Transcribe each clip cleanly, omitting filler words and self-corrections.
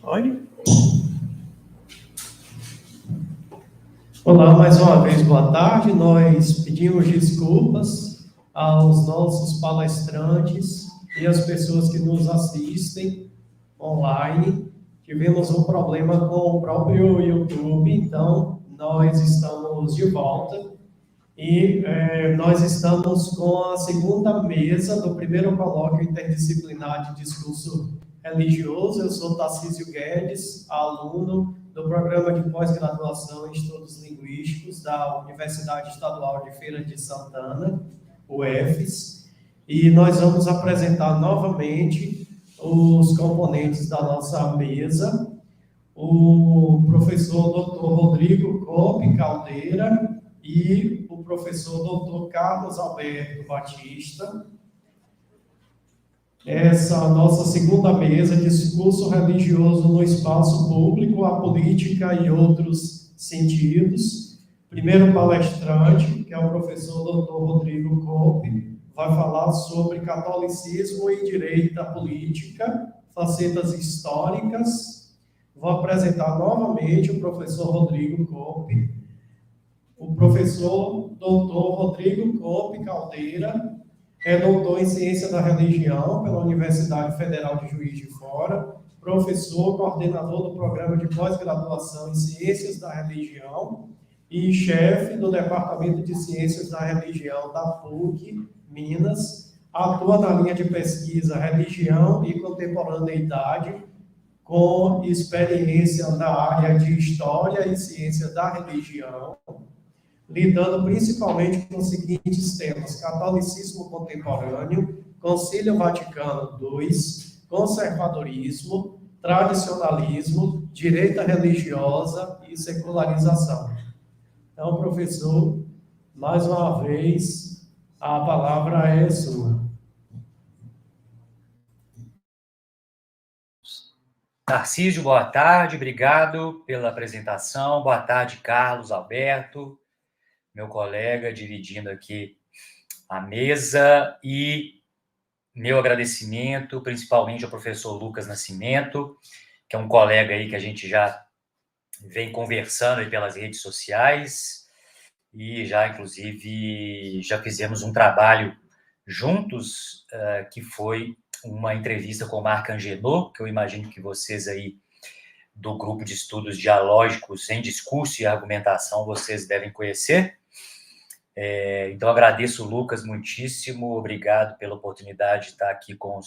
Oi. Olá, mais uma vez, boa tarde. Nós pedimos desculpas aos nossos palestrantes e às pessoas que nos assistem online. Tivemos um problema com o próprio YouTube, então nós estamos de volta e nós estamos com a segunda mesa do primeiro colóquio interdisciplinar de discurso religioso. Eu sou Tarcísio Guedes, aluno do programa de pós-graduação em Estudos Linguísticos da Universidade Estadual de Feira de Santana, UFES, e nós vamos apresentar novamente os componentes da nossa mesa. O professor Dr. Rodrigo Cope Caldeira e o professor Dr. Carlos Alberto Batista. Essa nossa segunda mesa, discurso religioso no espaço público, a política e outros sentidos. Primeiro palestrante, que é o professor Dr. Rodrigo Cope, vai falar sobre catolicismo e direita política, facetas históricas. Vou apresentar novamente o professor Rodrigo Cope. O professor Dr. Rodrigo Cope Caldeira é doutor em Ciência da Religião pela Universidade Federal de Juiz de Fora, professor, coordenador do programa de pós-graduação em Ciências da Religião e chefe do Departamento de Ciências da Religião da PUC, Minas. Atua na linha de pesquisa Religião e Contemporaneidade, com experiência na área de História e Ciência da Religião, lidando principalmente com os seguintes temas: catolicismo contemporâneo, Concílio Vaticano II, conservadorismo, tradicionalismo, direita religiosa e secularização. Então, professor, mais uma vez, a palavra é sua. Tarcísio, boa tarde, obrigado pela apresentação. Boa tarde, Carlos Alberto, meu colega, dividindo aqui a mesa, e meu agradecimento principalmente ao professor Lucas Nascimento, que é um colega aí que a gente já vem conversando aí pelas redes sociais e já, inclusive, já fizemos um trabalho juntos, que foi uma entrevista com o Marc Angenot, que eu imagino que vocês aí do grupo de estudos dialógicos em discurso e argumentação vocês devem conhecer. Então, agradeço, Lucas, muitíssimo, obrigado pela oportunidade de estar aqui com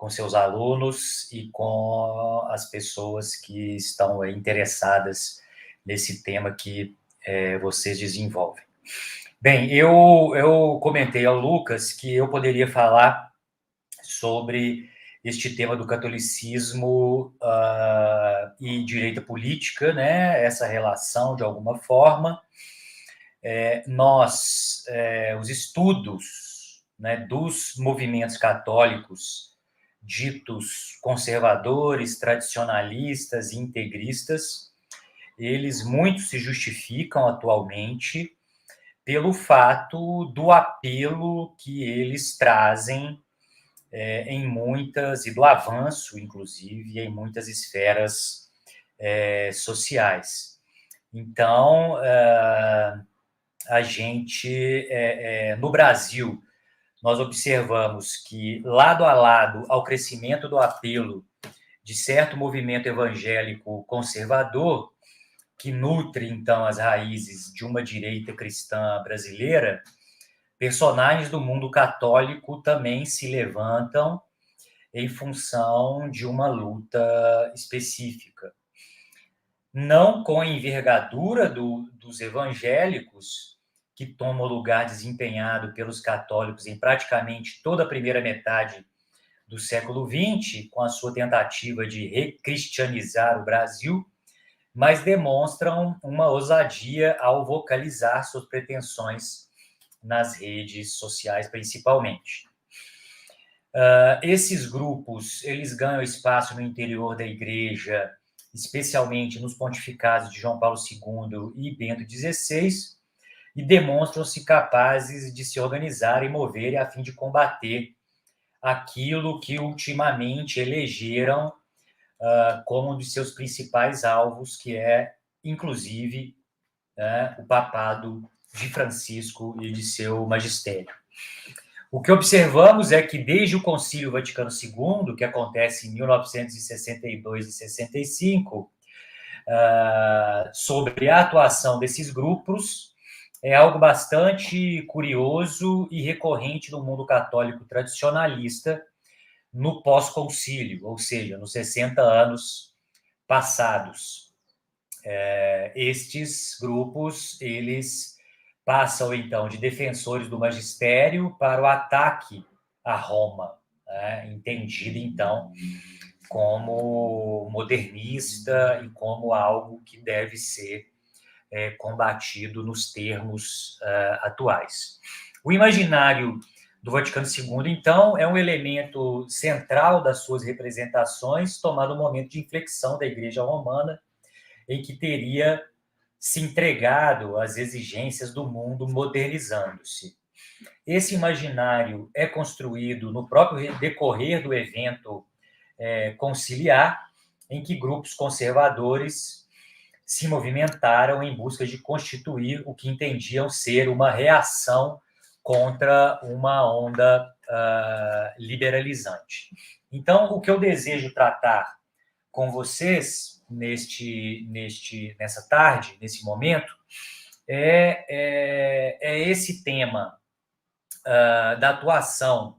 seus alunos e com as pessoas que estão interessadas nesse tema que vocês desenvolvem. Bem, eu comentei ao Lucas que eu poderia falar sobre este tema do catolicismo e direita política, né? Essa relação, de alguma forma. Os estudos, né, dos movimentos católicos ditos conservadores, tradicionalistas e integristas, eles muito se justificam atualmente pelo fato do apelo que eles trazem em muitas, e do avanço, inclusive, em muitas esferas sociais. Então, a gente, no Brasil, nós observamos que, lado a lado ao crescimento do apelo de certo movimento evangélico conservador, que nutre, então, as raízes de uma direita cristã brasileira, personagens do mundo católico também se levantam em função de uma luta específica. Não com a envergadura dos evangélicos, que tomam o lugar desempenhado pelos católicos em praticamente toda a primeira metade do século XX, com a sua tentativa de recristianizar o Brasil, mas demonstram uma ousadia ao vocalizar suas pretensões nas redes sociais, principalmente. Esses grupos, eles ganham espaço no interior da igreja, especialmente nos pontificados de João Paulo II e Bento XVI, e demonstram-se capazes de se organizar e mover a fim de combater aquilo que ultimamente elegeram como um de seus principais alvos, que é, inclusive, o papado de Francisco e de seu magistério. O que observamos é que, desde o Concílio Vaticano II, que acontece em 1962 e 65, sobre a atuação desses grupos, é algo bastante curioso e recorrente no mundo católico tradicionalista no pós-concílio, ou seja, nos 60 anos passados. Estes grupos, eles passam, então, de defensores do magistério para o ataque a Roma, entendido, então, como modernista e como algo que deve ser combatido nos termos atuais. O imaginário do Vaticano II, então, é um elemento central das suas representações, tomado um momento de inflexão da Igreja Romana, em que teria se entregado às exigências do mundo, modernizando-se. Esse imaginário é construído no próprio decorrer do evento conciliar, em que grupos conservadores se movimentaram em busca de constituir o que entendiam ser uma reação contra uma onda liberalizante. Então, o que eu desejo tratar com vocês nessa tarde, nesse momento, é esse tema da atuação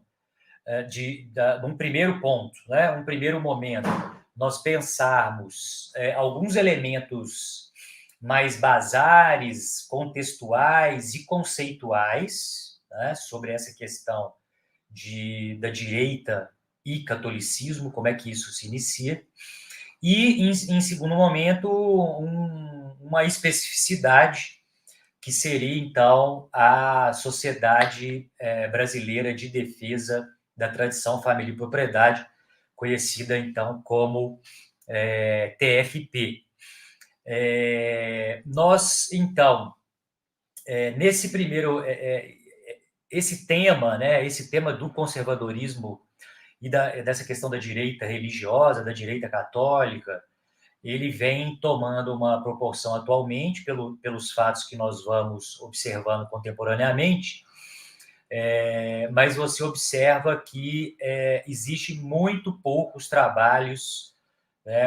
de um primeiro ponto, um primeiro momento, nós pensarmos alguns elementos mais basares, contextuais e conceituais, sobre essa questão da direita e catolicismo, como é que isso se inicia, e, em segundo momento, uma especificidade que seria, então, a Sociedade Brasileira de Defesa da Tradição, Família e Propriedade, conhecida, então, como TFP. Nós, então, nesse primeiro... esse tema do conservadorismo e dessa questão da direita religiosa, da direita católica, ele vem tomando uma proporção atualmente, pelos fatos que nós vamos observando contemporaneamente, mas você observa que existe muito poucos trabalhos,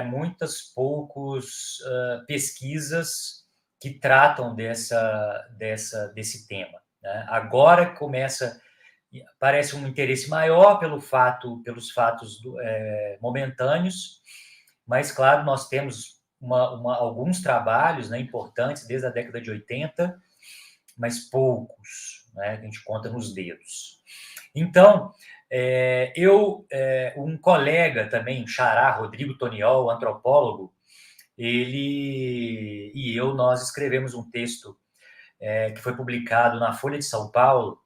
muitas poucas pesquisas que tratam desse tema. Agora parece um interesse maior pelos fatos momentâneos, mas, claro, nós temos alguns trabalhos importantes desde a década de 80, mas poucos, que a gente conta nos dedos. Então, um colega também, xará, Rodrigo Toniol, antropólogo, ele e eu, nós escrevemos um texto que foi publicado na Folha de São Paulo,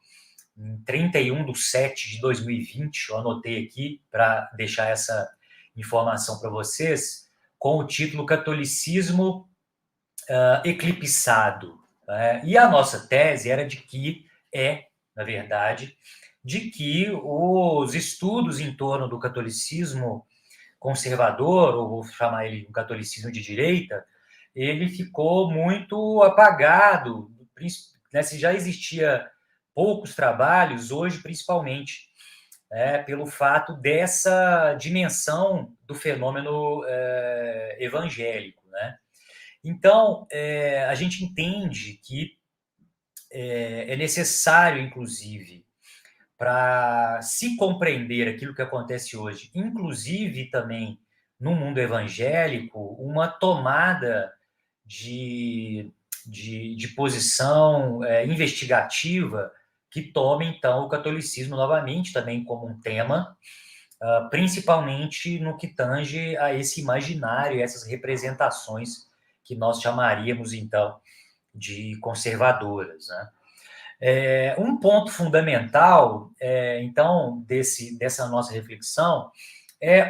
em 31/7/2020, eu anotei aqui para deixar essa informação para vocês, com o título Catolicismo Eclipsado. E a nossa tese era na verdade, de que os estudos em torno do catolicismo conservador, ou vou chamar ele de um catolicismo de direita, ele ficou muito apagado, se já existia poucos trabalhos, hoje principalmente, pelo fato dessa dimensão do fenômeno evangélico. Então, a gente entende que é necessário, inclusive, para se compreender aquilo que acontece hoje, inclusive também no mundo evangélico, uma tomada de posição investigativa que tome, então, o catolicismo novamente também como um tema, principalmente no que tange a esse imaginário, essas representações que nós chamaríamos, então, de conservadoras. Um ponto fundamental, então, dessa nossa reflexão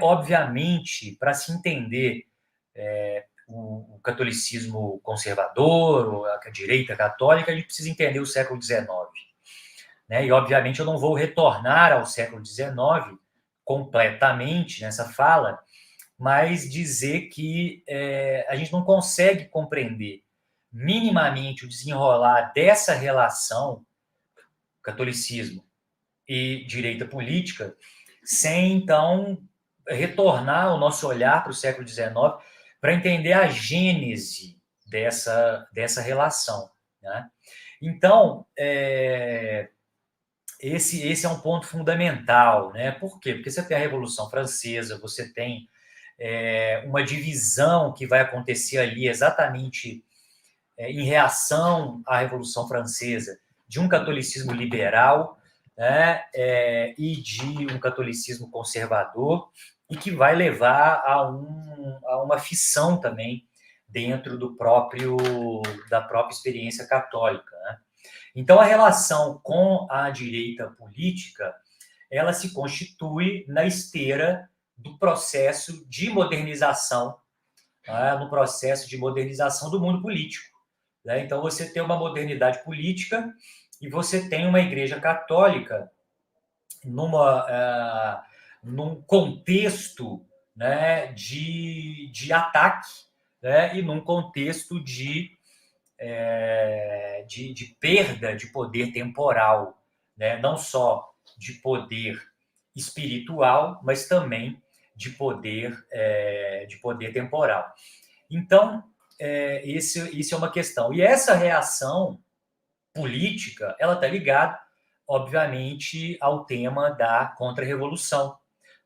obviamente, para se entender o catolicismo conservador, ou a direita católica, a gente precisa entender o século XIX. E, obviamente, eu não vou retornar ao século XIX completamente nessa fala, mas dizer que a gente não consegue compreender minimamente o desenrolar dessa relação catolicismo e direita política sem, então, retornar o nosso olhar para o século XIX para entender a gênese dessa relação, né? Então, esse é um ponto fundamental, né? Por quê? Porque você tem a Revolução Francesa, você tem uma divisão que vai acontecer ali exatamente em reação à Revolução Francesa, de um catolicismo liberal, né, e de um catolicismo conservador, e que vai levar a uma fissão também dentro da própria experiência católica, né? Então, a relação com a direita política, ela se constitui na esteira do processo de modernização, né, no processo de modernização do mundo político, né? Então, você tem uma modernidade política e você tem uma igreja católica num contexto, né, de ataque, né, e num contexto de perda de poder temporal, né? Não só de poder espiritual, mas também de poder temporal. Então, isso é uma questão. E essa reação política, ela está ligada, obviamente, ao tema da contra-revolução,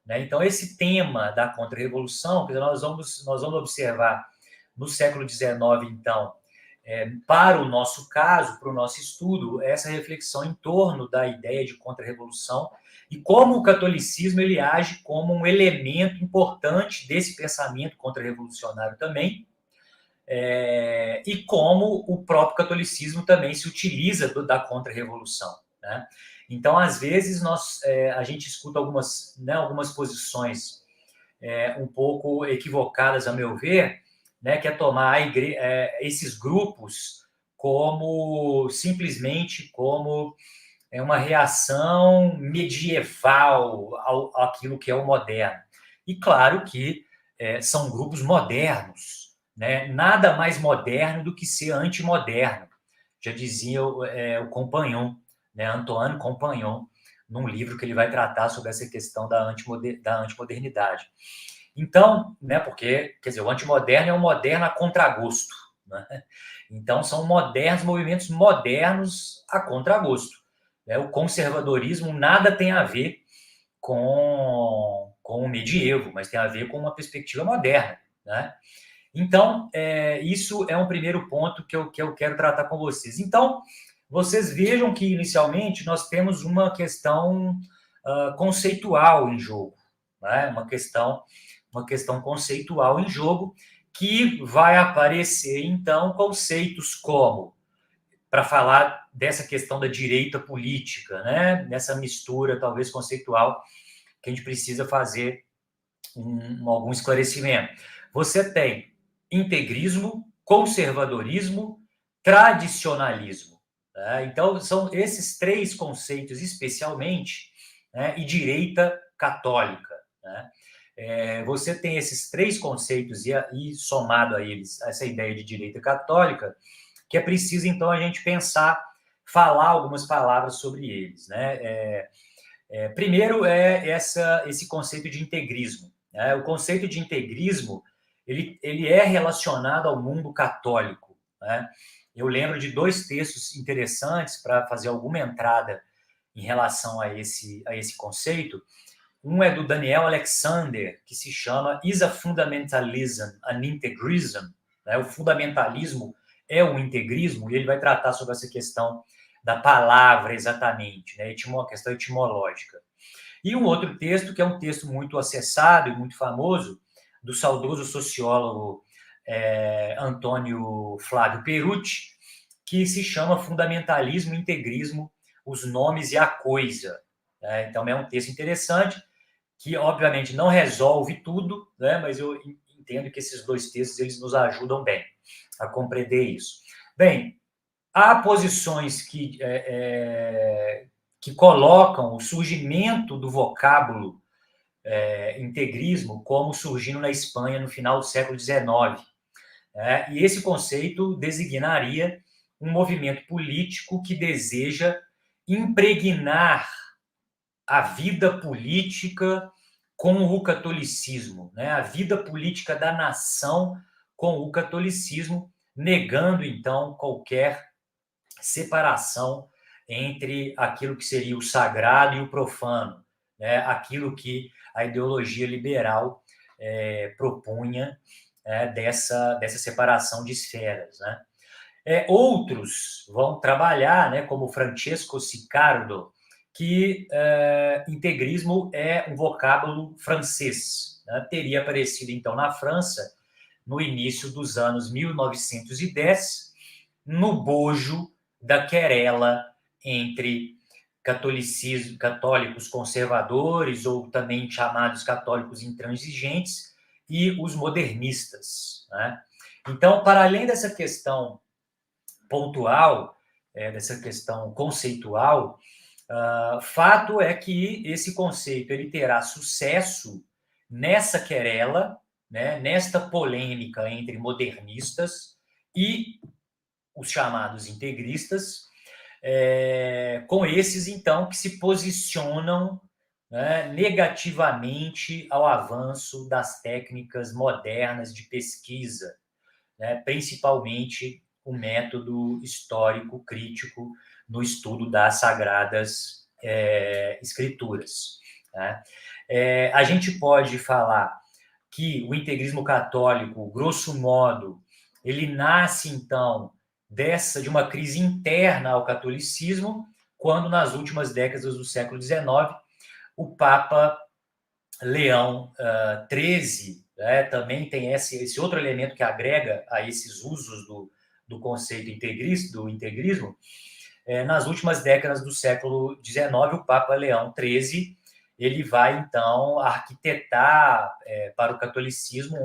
né? Então, esse tema da contra-revolução, nós vamos observar no século XIX, então, para o nosso caso, para o nosso estudo, essa reflexão em torno da ideia de contra-revolução e como o catolicismo ele age como um elemento importante desse pensamento contra-revolucionário também, e como o próprio catolicismo também se utiliza da contra-revolução, né? Então, às vezes, a gente escuta algumas posições um pouco equivocadas, a meu ver, né, que é tomar esses grupos simplesmente como uma reação medieval àquilo que é o moderno. E claro que são grupos modernos, né? Nada mais moderno do que ser antimoderno. Já dizia o Compagnon, né, Antoine Compagnon, num livro que ele vai tratar sobre essa questão da antimodernidade. Então, né, porque, quer dizer, o antimoderno é um moderno a contragosto, né? Então, são movimentos modernos a contragosto, né? O conservadorismo nada tem a ver com o medievo, mas tem a ver com uma perspectiva moderna, né? Então, isso é um primeiro ponto que eu quero tratar com vocês. Então, vocês vejam que, inicialmente, nós temos uma questão conceitual em jogo, né? Uma questão conceitual em jogo que vai aparecer, então, conceitos como, para falar dessa questão da direita política, né? Nessa mistura, talvez, conceitual, que a gente precisa fazer algum esclarecimento. Você tem integrismo, conservadorismo, tradicionalismo, né? Então, são esses três conceitos, especialmente, né? E direita católica, né? Você tem esses três conceitos e somado a eles essa ideia de direita católica, que é preciso, então, a gente falar algumas palavras sobre eles, né? Primeiro esse conceito de integrismo, né? O conceito de integrismo, ele é relacionado ao mundo católico, né? Eu lembro de dois textos interessantes para fazer alguma entrada em relação a esse conceito. Um é do Daniel Alexander, que se chama Is a Fundamentalism an Integrism? Né? O fundamentalismo é o integrismo, e ele vai tratar sobre essa questão da palavra exatamente, né? A questão etimológica. E um outro texto, que é um texto muito acessado e muito famoso, do saudoso sociólogo Antônio Flávio Perucci, que se chama Fundamentalismo e Integrismo, os nomes e a coisa. Né? Então, é um texto interessante, que obviamente não resolve tudo, né? Mas eu entendo que esses dois textos eles nos ajudam bem a compreender isso. Bem, há posições que colocam o surgimento do vocábulo integrismo como surgindo na Espanha no final do século XIX. E esse conceito designaria um movimento político que deseja impregnar a vida política com o catolicismo, né? A vida política da nação com o catolicismo, negando, então, qualquer separação entre aquilo que seria o sagrado e o profano, né? Aquilo que a ideologia liberal propunha dessa separação de esferas, né? Outros vão trabalhar, né, como Francesco Sicardo, que integrismo é um vocábulo francês, né? Teria aparecido, então, na França no início dos anos 1910, no bojo da querela entre católicos conservadores, ou também chamados católicos intransigentes, e os modernistas, né? Então, para além dessa questão pontual, dessa questão conceitual, fato é que esse conceito ele terá sucesso nessa querela, né, nesta polêmica entre modernistas e os chamados integristas, com esses, então, que se posicionam, né, negativamente ao avanço das técnicas modernas de pesquisa, né, principalmente o método histórico crítico no estudo das sagradas escrituras, né? A gente pode falar que o integrismo católico, grosso modo, ele nasce, então, de uma crise interna ao catolicismo, quando, nas últimas décadas do século XIX, o Papa Leão XIII, né, também tem esse outro elemento que agrega a esses usos do conceito do integrismo. Nas últimas décadas do século XIX, o Papa Leão XIII ele vai, então, arquitetar para o catolicismo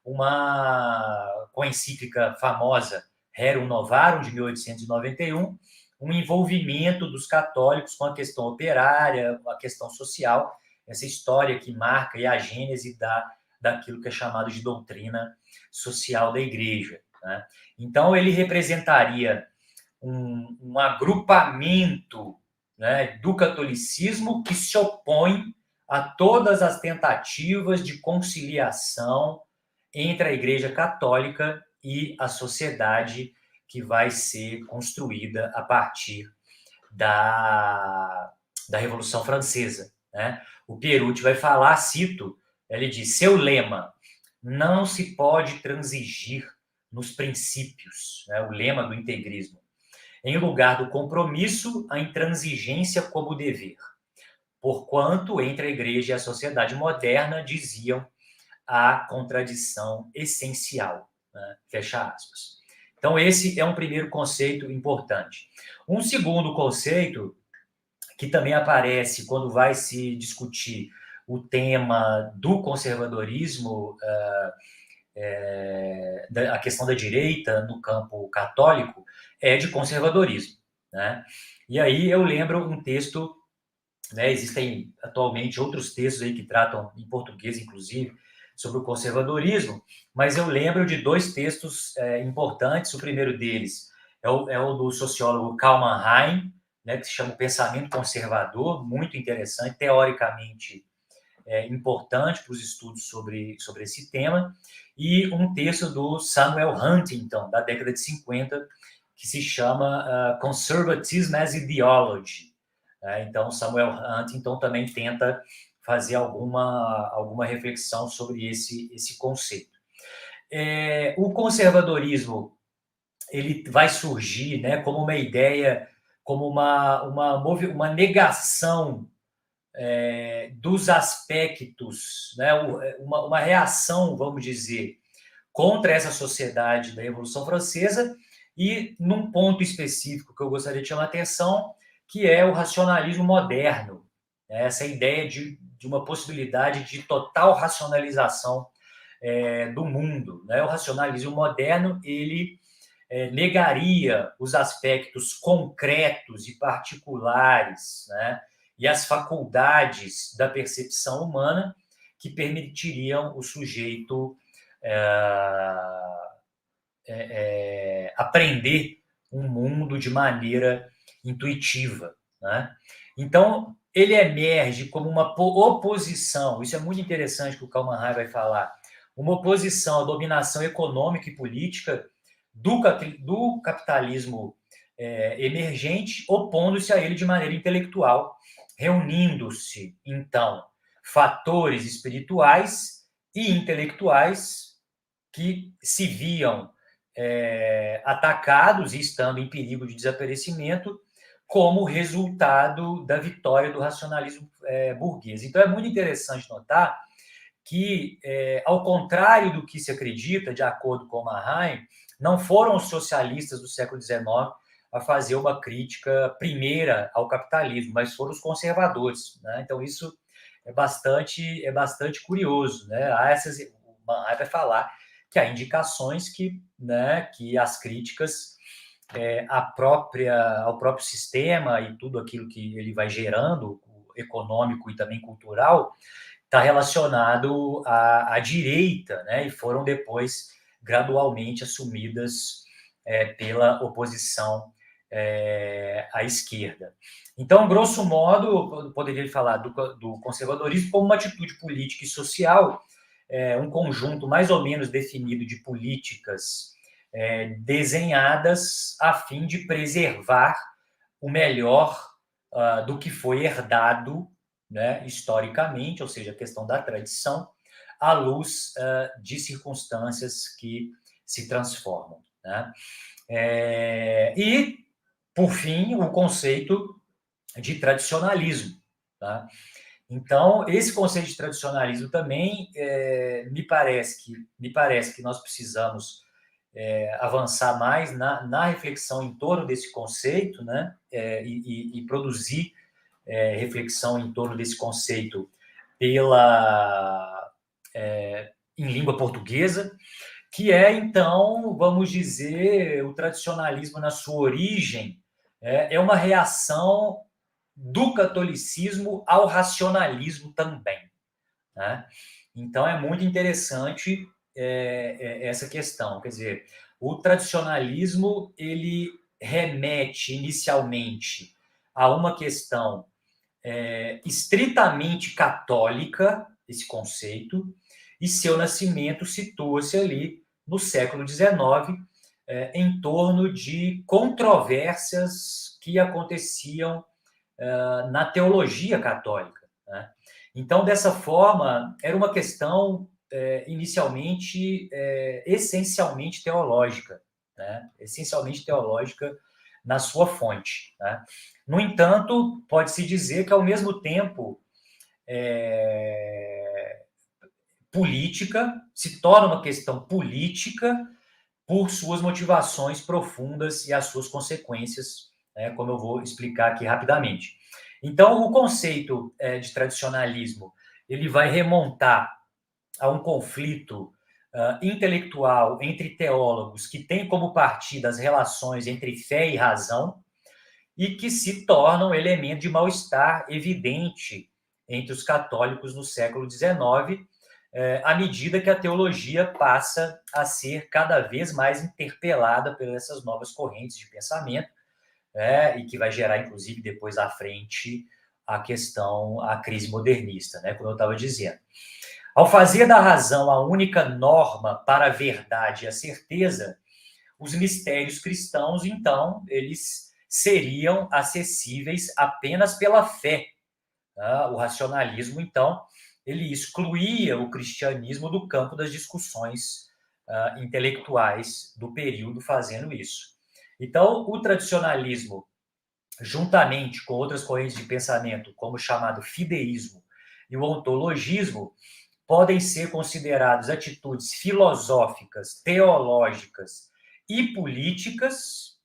com a encíclica famosa Rerum Novarum, de 1891, um envolvimento dos católicos com a questão operária, a questão social, essa história que marca a gênese daquilo que é chamado de doutrina social da Igreja, né? Então, ele representaria um agrupamento, né, do catolicismo que se opõe a todas as tentativas de conciliação entre a Igreja Católica e a sociedade que vai ser construída a partir da Revolução Francesa, né? O Pierucci vai falar, cito, ele diz, seu lema, não se pode transigir nos princípios, né? O lema do integrismo. Em lugar do compromisso, a intransigência como dever. Porquanto, entre a igreja e a sociedade moderna, diziam a contradição essencial, né? Fecha aspas. Então, esse é um primeiro conceito importante. Um segundo conceito, que também aparece quando vai se discutir o tema do conservadorismo, a questão da direita no campo católico, é de conservadorismo, né? E aí eu lembro um texto, né, existem atualmente outros textos aí que tratam, em português inclusive, sobre o conservadorismo, mas eu lembro de dois textos importantes. O primeiro deles é o do sociólogo Karl Mannheim, né, que se chama O Pensamento Conservador, muito interessante, teoricamente importante para os estudos sobre esse tema, e um texto do Samuel Huntington, da década de 50, que se chama Conservatism as Ideology. Então, Samuel Huntington também tenta fazer alguma reflexão sobre esse conceito. O conservadorismo ele vai surgir, né, como uma ideia, como uma negação dos aspectos, né, uma reação, vamos dizer, contra essa sociedade da Revolução Francesa, e num ponto específico que eu gostaria de chamar a atenção, que é o racionalismo moderno, né, essa ideia de uma possibilidade de total racionalização do mundo, né? O racionalismo moderno, ele negaria os aspectos concretos e particulares, né, e as faculdades da percepção humana que permitiriam o sujeito aprender um mundo de maneira intuitiva, né? Então, ele emerge como uma oposição, isso é muito interessante que o Karl Mannheim vai falar, uma oposição à dominação econômica e política do capitalismo emergente, opondo-se a ele de maneira intelectual, reunindo-se, então, fatores espirituais e intelectuais que se viam atacados e estando em perigo de desaparecimento como resultado da vitória do racionalismo burguês. Então, é muito interessante notar que, ao contrário do que se acredita, de acordo com Mannheim, não foram os socialistas do século XIX a fazer uma crítica primeira ao capitalismo, mas foram os conservadores, né? Então, isso é bastante curioso, né? O Mannheim vai falar que há indicações que as críticas ao próprio sistema e tudo aquilo que ele vai gerando, econômico e também cultural, está relacionado à direita, né? E foram depois gradualmente assumidas pela oposição à esquerda. Então, grosso modo, poderia falar do conservadorismo como uma atitude política e social, um conjunto mais ou menos definido de políticas desenhadas a fim de preservar o melhor do que foi herdado, né, historicamente, ou seja, a questão da tradição, à luz de circunstâncias que se transformam, né? E, por fim, o conceito de tradicionalismo, tá? Então, esse conceito de tradicionalismo também me parece que nós precisamos avançar mais na reflexão em torno desse conceito, né? E produzir reflexão em torno desse conceito em língua portuguesa, que então, vamos dizer, o tradicionalismo na sua origem é uma reação do catolicismo ao racionalismo também, né? Então, é muito interessante essa questão. Quer dizer, o tradicionalismo, ele remete inicialmente a uma questão estritamente católica, esse conceito, e seu nascimento situa-se ali no século XIX, em torno de controvérsias que aconteciam na teologia católica, né? Então, dessa forma, era uma questão inicialmente, essencialmente teológica, né? Essencialmente teológica na sua fonte, né? No entanto, pode-se dizer que, ao mesmo tempo, política, se torna uma questão política por suas motivações profundas e as suas consequências, como eu vou explicar aqui rapidamente. Então, o conceito de tradicionalismo, ele vai remontar a um conflito intelectual entre teólogos que tem como partida as relações entre fé e razão e que se tornam elemento de mal-estar evidente entre os católicos no século XIX, à medida que a teologia passa a ser cada vez mais interpelada por essas novas correntes de pensamento, e que vai gerar, inclusive, depois à frente, a crise modernista, né, como eu estava dizendo. Ao fazer da razão a única norma para a verdade e a certeza, os mistérios cristãos, então, eles seriam acessíveis apenas pela fé. O racionalismo, então, ele excluía o cristianismo do campo das discussões intelectuais do período fazendo isso. Então, o tradicionalismo, juntamente com outras correntes de pensamento, como o chamado fideísmo e o ontologismo, podem ser considerados atitudes filosóficas, teológicas e políticas,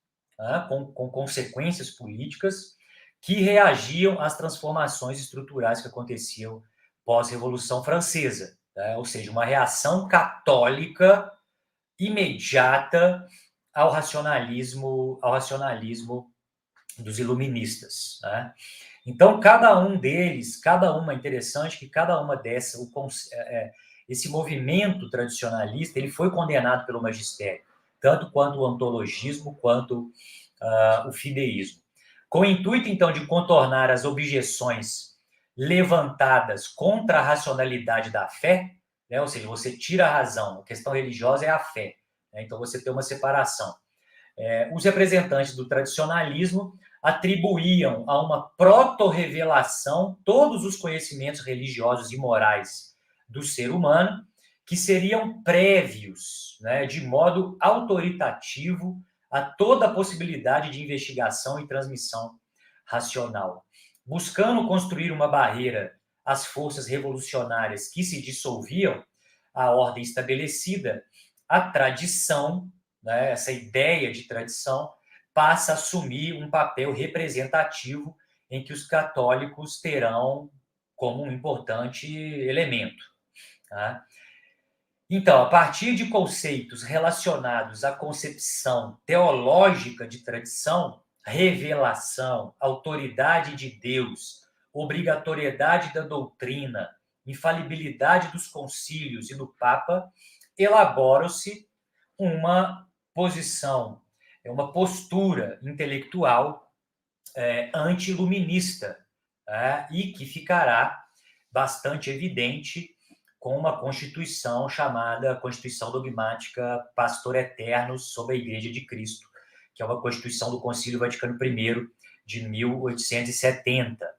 com consequências políticas, que reagiam às transformações estruturais que aconteciam pós-Revolução Francesa, ou seja, uma reação católica imediata ao racionalismo dos iluministas, né? Então, cada um deles, é interessante que cada uma dessas, esse movimento tradicionalista, ele foi condenado pelo magistério, tanto quanto o ontologismo, quanto o fideísmo. Com o intuito, então, de contornar as objeções levantadas contra a racionalidade da fé, né? Ou seja, você tira a razão, a questão religiosa é a fé, né? Então você tem uma separação. Os representantes do tradicionalismo atribuíam a uma proto-revelação todos os conhecimentos religiosos e morais do ser humano, que seriam prévios, né, de modo autoritativo, a toda a possibilidade de investigação e transmissão racional. Buscando construir uma barreira às forças revolucionárias que se dissolviam, a ordem estabelecida, a tradição, né, essa ideia de tradição, passa a assumir um papel representativo em que os católicos terão como um importante elemento. Tá? Então, a partir de conceitos relacionados à concepção teológica de tradição, revelação, autoridade de Deus, obrigatoriedade da doutrina, infalibilidade dos concílios e do Papa, elabora-se uma posição, uma postura intelectual anti-iluminista, e que ficará bastante evidente com uma constituição chamada Constituição Dogmática Pastor Eterno sobre a Igreja de Cristo, que é uma constituição do Concílio Vaticano I de 1870,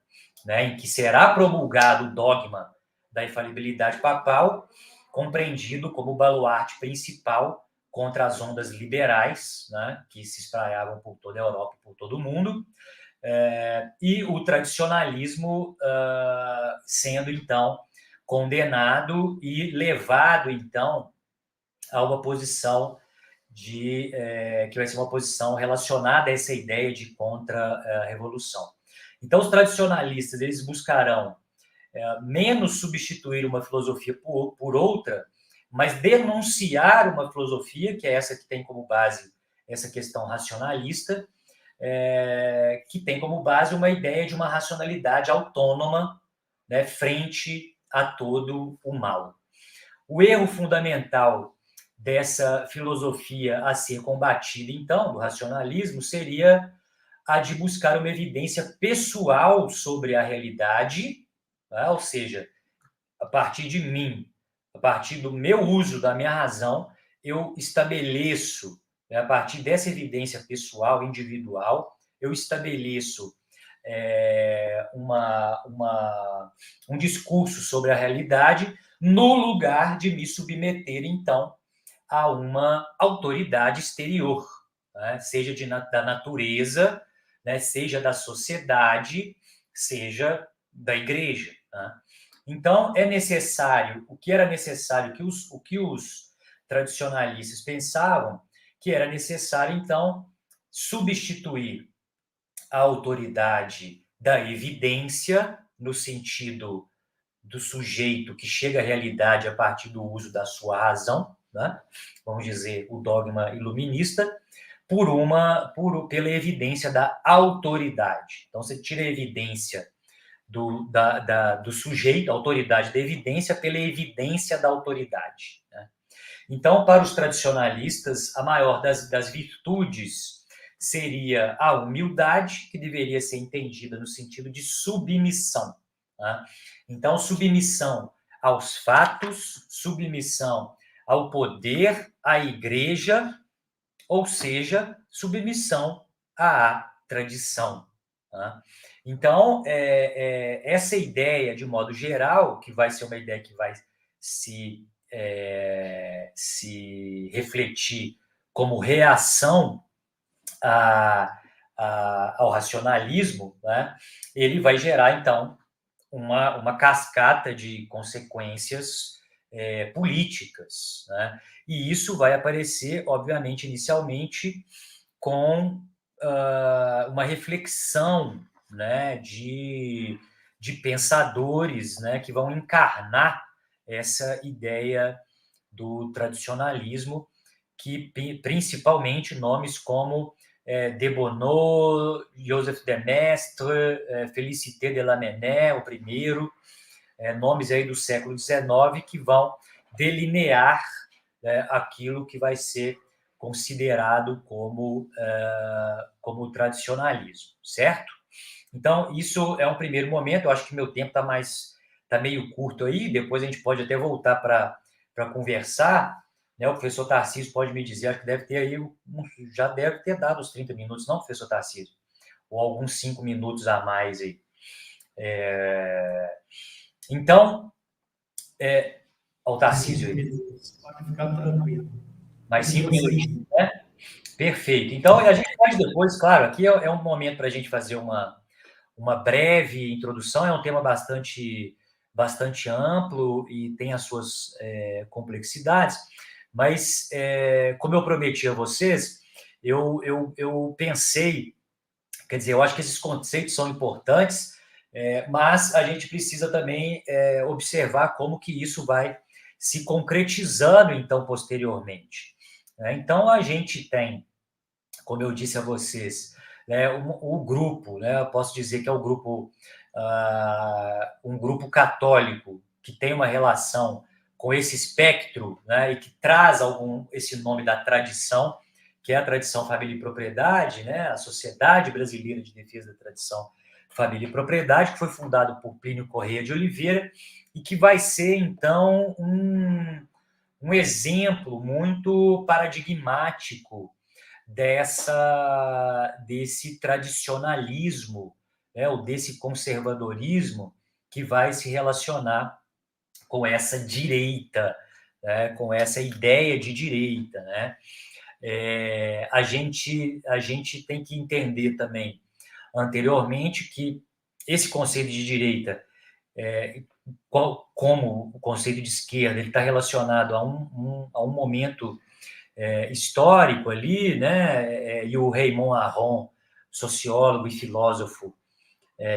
né, em que será promulgado o dogma da infalibilidade papal, compreendido como o baluarte principal contra as ondas liberais, né, que se espraiavam por toda a Europa e por todo o mundo, e o tradicionalismo sendo, então, condenado e levado, então, a uma posição que vai ser uma posição relacionada a essa ideia de contra-revolução. Então, os tradicionalistas, eles buscarão menos substituir uma filosofia por outra, mas denunciar uma filosofia, que é essa que tem como base essa questão racionalista, que tem como base uma ideia de uma racionalidade autônoma, né, frente a todo o mal. O erro fundamental dessa filosofia a ser combatida, então, do racionalismo, seria a de buscar uma evidência pessoal sobre a realidade, né? Ou seja, a partir de mim, a partir do meu uso da minha razão, eu estabeleço, né, a partir dessa evidência pessoal, individual, eu estabeleço um discurso sobre a realidade no lugar de me submeter, então, a uma autoridade exterior, né? Seja da natureza, né? Seja da sociedade, seja da igreja. Né? Então, é necessário, o que era necessário, o que os tradicionalistas pensavam, que era necessário, então, substituir a autoridade da evidência, no sentido do sujeito que chega à realidade a partir do uso da sua razão, né? Vamos dizer, o dogma iluminista, pela evidência da autoridade. Então, você tira a evidência do sujeito, a autoridade da evidência, pela evidência da autoridade. Né? Então, para os tradicionalistas, a maior das virtudes seria a humildade, que deveria ser entendida no sentido de submissão. Né? Então, submissão aos fatos, submissão ao poder, à igreja, ou seja, submissão à tradição. Né? Então, essa ideia, de modo geral, que vai ser uma ideia que vai se refletir como reação ao racionalismo, né, ele vai gerar, então, uma cascata de consequências políticas. Né? E isso vai aparecer, obviamente, inicialmente, com uma reflexão, né, de pensadores, né, que vão encarnar essa ideia do tradicionalismo, que principalmente nomes como de Bono, Joseph de Maistre, Félicité de Lamennais, o primeiro, nomes aí do século XIX que vão delinear aquilo que vai ser considerado como tradicionalismo, certo? Então, isso é um primeiro momento. Eu acho que meu tempo está meio curto aí, depois a gente pode até voltar para conversar, né? O professor Tarcísio pode me dizer, acho que deve ter aí, já deve ter dado os 30 minutos, não, professor Tarcísio? Ou alguns 5 minutos a mais aí. Então, o Tarcísio aí. Pode ficar tranquilo. Mais 5 minutinhos, né? Perfeito. Então, a gente pode depois, claro, aqui é um momento para a gente fazer uma breve introdução, é um tema bastante amplo e tem as suas complexidades, mas, como eu prometi a vocês, eu pensei, quer dizer, eu acho que esses conceitos são importantes, mas a gente precisa também observar como que isso vai se concretizando, então, posteriormente. Então, a gente tem, como eu disse a vocês, o grupo, eu posso dizer que é o grupo, um grupo católico que tem uma relação com esse espectro, e que traz esse nome da tradição, que é a tradição família e propriedade, a Sociedade Brasileira de Defesa da Tradição Família e Propriedade, que foi fundado por Plínio Corrêa de Oliveira e que vai ser, então, um exemplo muito paradigmático desse tradicionalismo, ou desse conservadorismo que vai se relacionar com essa direita, com essa ideia de direita. A gente tem que entender também, anteriormente, que esse conceito de direita, como o conceito de esquerda, ele está relacionado a um momento histórico ali, e o Raymond Aron, sociólogo e filósofo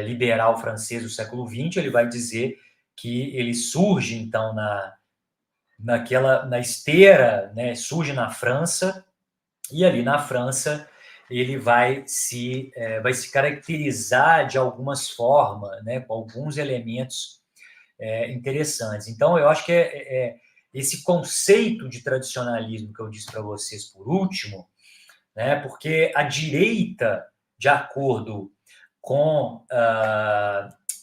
liberal francês do século XX, ele vai dizer que ele surge, então, na esteira, surge na França, e ali na França ele vai se caracterizar de algumas formas, com alguns elementos interessantes. Então, eu acho que esse conceito de tradicionalismo que eu disse para vocês por último, porque a direita, de acordo com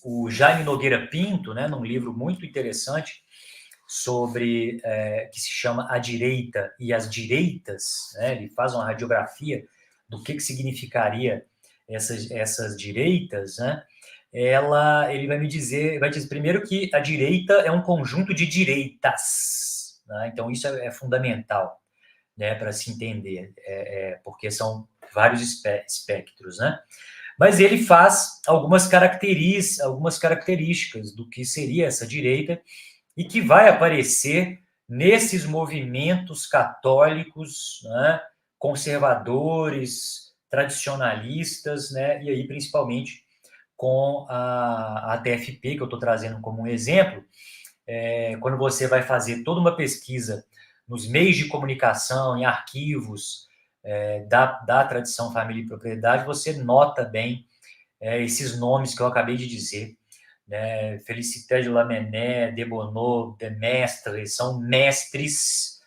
o Jaime Nogueira Pinto, num livro muito interessante sobre que se chama A Direita e as Direitas, ele faz uma radiografia do que significaria essas direitas, ele vai dizer primeiro que a direita é um conjunto de direitas, então isso é fundamental, para se entender, porque são vários espectros, Mas ele faz algumas características do que seria essa direita e que vai aparecer nesses movimentos católicos, conservadores, tradicionalistas, e aí principalmente com a TFP, que eu estou trazendo como um exemplo. Quando você vai fazer toda uma pesquisa nos meios de comunicação, em arquivos da tradição família e propriedade, você nota bem esses nomes que eu acabei de dizer, Félicité de Lamennais, de Bono, de Maistre, são mestres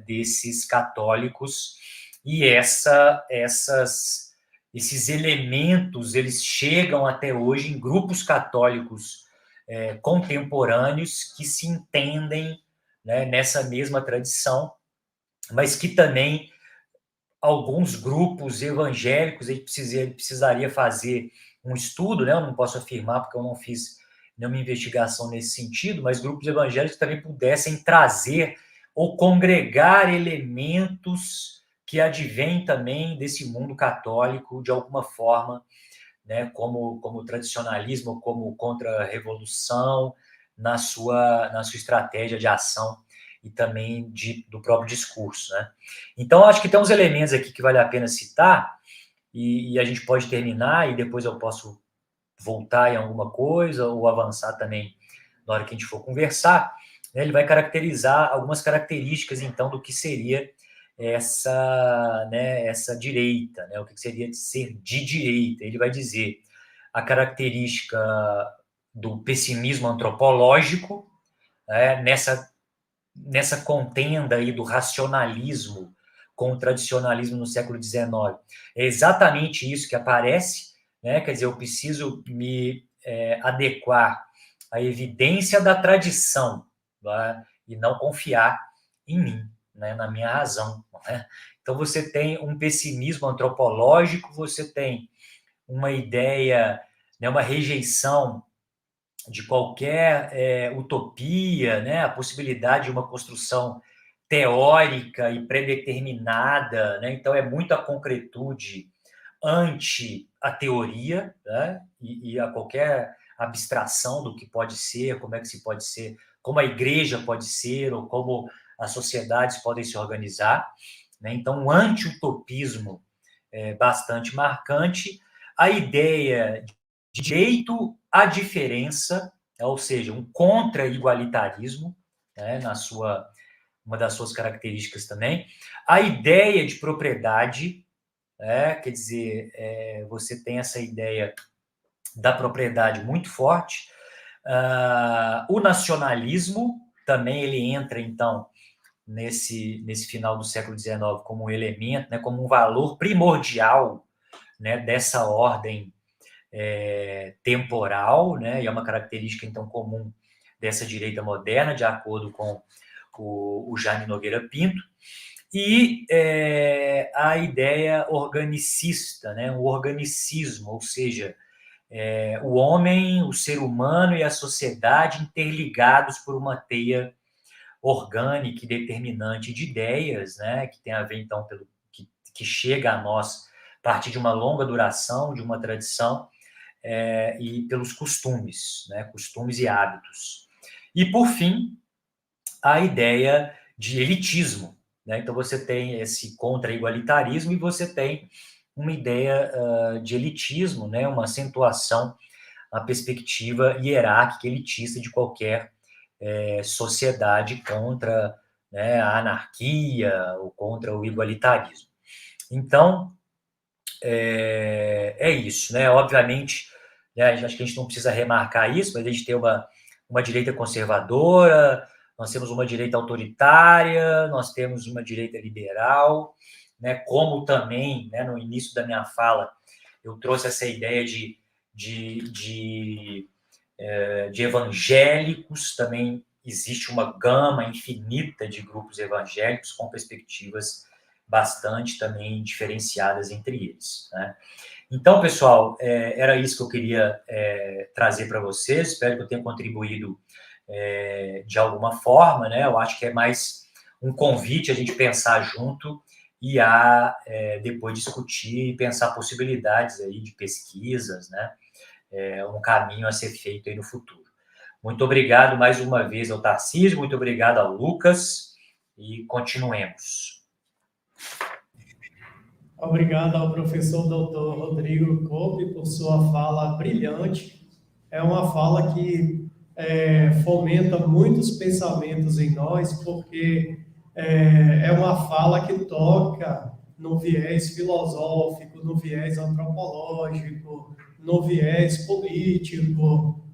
desses católicos, e esses elementos eles chegam até hoje em grupos católicos contemporâneos que se entendem nessa mesma tradição, mas que também alguns grupos evangélicos, ele precisaria fazer um estudo, eu não posso afirmar porque eu não fiz nenhuma investigação nesse sentido, mas grupos evangélicos também pudessem trazer ou congregar elementos que advêm também desse mundo católico de alguma forma, como tradicionalismo, como contra-revolução na sua estratégia de ação e também do próprio discurso. Então, acho que tem uns elementos aqui que vale a pena citar, e a gente pode terminar, e depois eu posso voltar em alguma coisa, ou avançar também na hora que a gente for conversar. Ele vai caracterizar algumas características, então, do que seria essa direita, né? O que seria ser de direita. Ele vai dizer a característica do pessimismo antropológico, né? Nessa contenda aí do racionalismo com o tradicionalismo no século XIX. É exatamente isso que aparece, né? Quer dizer, eu preciso me adequar à evidência da tradição, né? E não confiar em mim, né? Na minha razão. Né? Então, você tem um pessimismo antropológico, você tem uma ideia, né, uma rejeição de qualquer utopia, né, a possibilidade de uma construção teórica e predeterminada, né? Então é muita concretude ante a teoria, né? E a qualquer abstração do que pode ser, como é que se pode ser, como a igreja pode ser, ou como as sociedades podem se organizar, né? Então, um anti-utopismo bastante marcante, a ideia de direito à diferença, ou seja, um contra-igualitarismo, né, uma das suas características também, a ideia de propriedade, quer dizer, você tem essa ideia da propriedade muito forte, o nacionalismo também ele entra, então, nesse final do século XIX como um elemento, né, como um valor primordial, né, dessa ordem temporal, né, e é uma característica, então, comum dessa direita moderna, de acordo com o Jaime Nogueira Pinto, e a ideia organicista, né, o organicismo, ou seja, o homem, o ser humano e a sociedade interligados por uma teia orgânica e determinante de ideias, né, que tem a ver, então, que chega a nós a partir de uma longa duração, de uma tradição, e pelos costumes, né, costumes e hábitos. E, por fim, a ideia de elitismo, né? Então, você tem esse contra-igualitarismo e você tem uma ideia de elitismo, né, uma acentuação na perspectiva hierárquica elitista de qualquer sociedade contra, né, a anarquia ou contra o igualitarismo. Então, é isso, né? Obviamente, né, acho que a gente não precisa remarcar isso, mas a gente tem uma direita conservadora, nós temos uma direita autoritária, nós temos uma direita liberal, né? Como também, né, no início da minha fala, eu trouxe essa ideia de evangélicos, também existe uma gama infinita de grupos evangélicos com perspectivas bastante também diferenciadas entre eles, né? Então, pessoal, era isso que eu queria trazer para vocês. Espero que eu tenha contribuído de alguma forma, né? Eu acho que é mais um convite a gente pensar junto e a depois discutir e pensar possibilidades aí de pesquisas, né? Um caminho a ser feito aí no futuro. Muito obrigado mais uma vez ao Tarcísio, muito obrigado ao Lucas e continuemos. Obrigado ao professor Dr. Rodrigo Cope por sua fala brilhante. É uma fala que fomenta muitos pensamentos em nós, porque é uma fala que toca no viés filosófico, no viés antropológico, no viés político,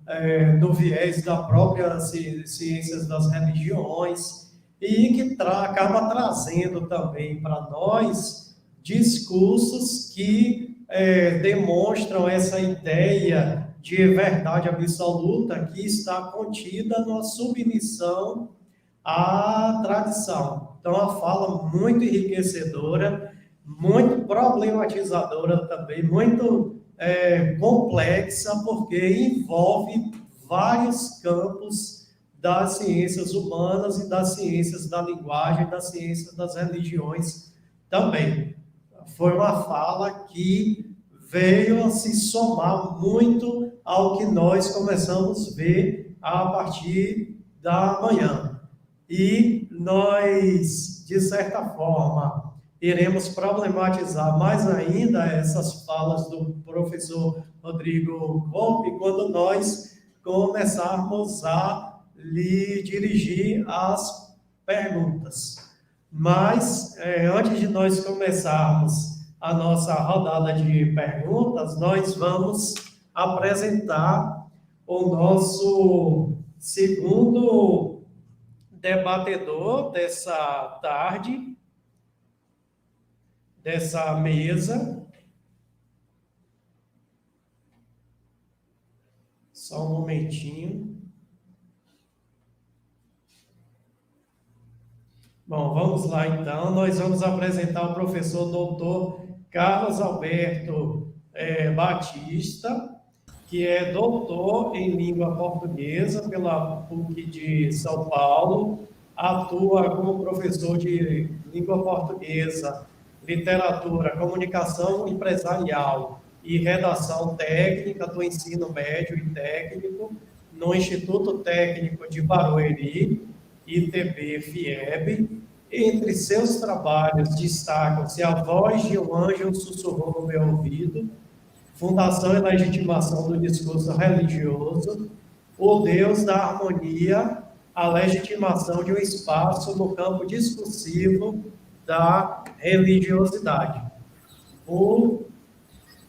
no viés da própria ciências das religiões, e que acaba trazendo também para nós discursos que demonstram essa ideia de verdade absoluta que está contida na submissão à tradição. Então, a fala muito enriquecedora, muito problematizadora também, muito complexa, porque envolve vários campos das ciências humanas e das ciências da linguagem, das ciências das religiões também. Foi uma fala que veio a se somar muito ao que nós começamos a ver a partir da manhã. E nós, de certa forma, iremos problematizar mais ainda essas falas do professor Rodrigo Cope quando nós começarmos a lhe dirigir as perguntas. Mas, antes de nós começarmos a nossa rodada de perguntas, nós vamos apresentar o nosso segundo debatedor dessa tarde, dessa mesa. Só um momentinho. Bom, vamos lá então. Nós vamos apresentar o professor doutor Carlos Alberto Batista, que é doutor em língua portuguesa pela PUC de São Paulo, atua como professor de língua portuguesa, literatura, comunicação empresarial e redação técnica do ensino médio e técnico no Instituto Técnico de Barueri, ITB-FIEB. Entre seus trabalhos destacam-se A Voz de um Anjo Sussurrou no Meu Ouvido, Fundação e Legitimação do Discurso Religioso, O Deus da Harmonia, a legitimação de um espaço no campo discursivo da religiosidade. O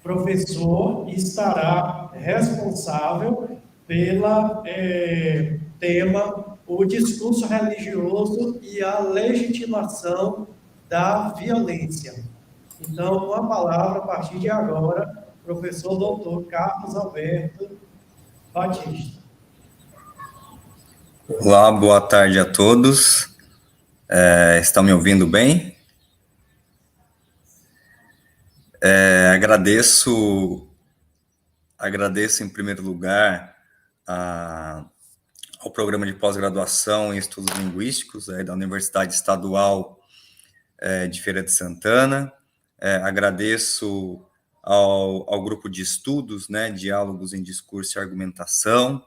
professor estará responsável pela tema o discurso religioso e a legitimação da violência. Então, com a palavra, a partir de agora, professor doutor Carlos Alberto Batista. Olá, boa tarde a todos. Estão me ouvindo bem? Agradeço em primeiro lugar ao programa de pós-graduação em estudos linguísticos da Universidade Estadual de Feira de Santana. Agradeço ao grupo de estudos, Diálogos em Discurso e Argumentação,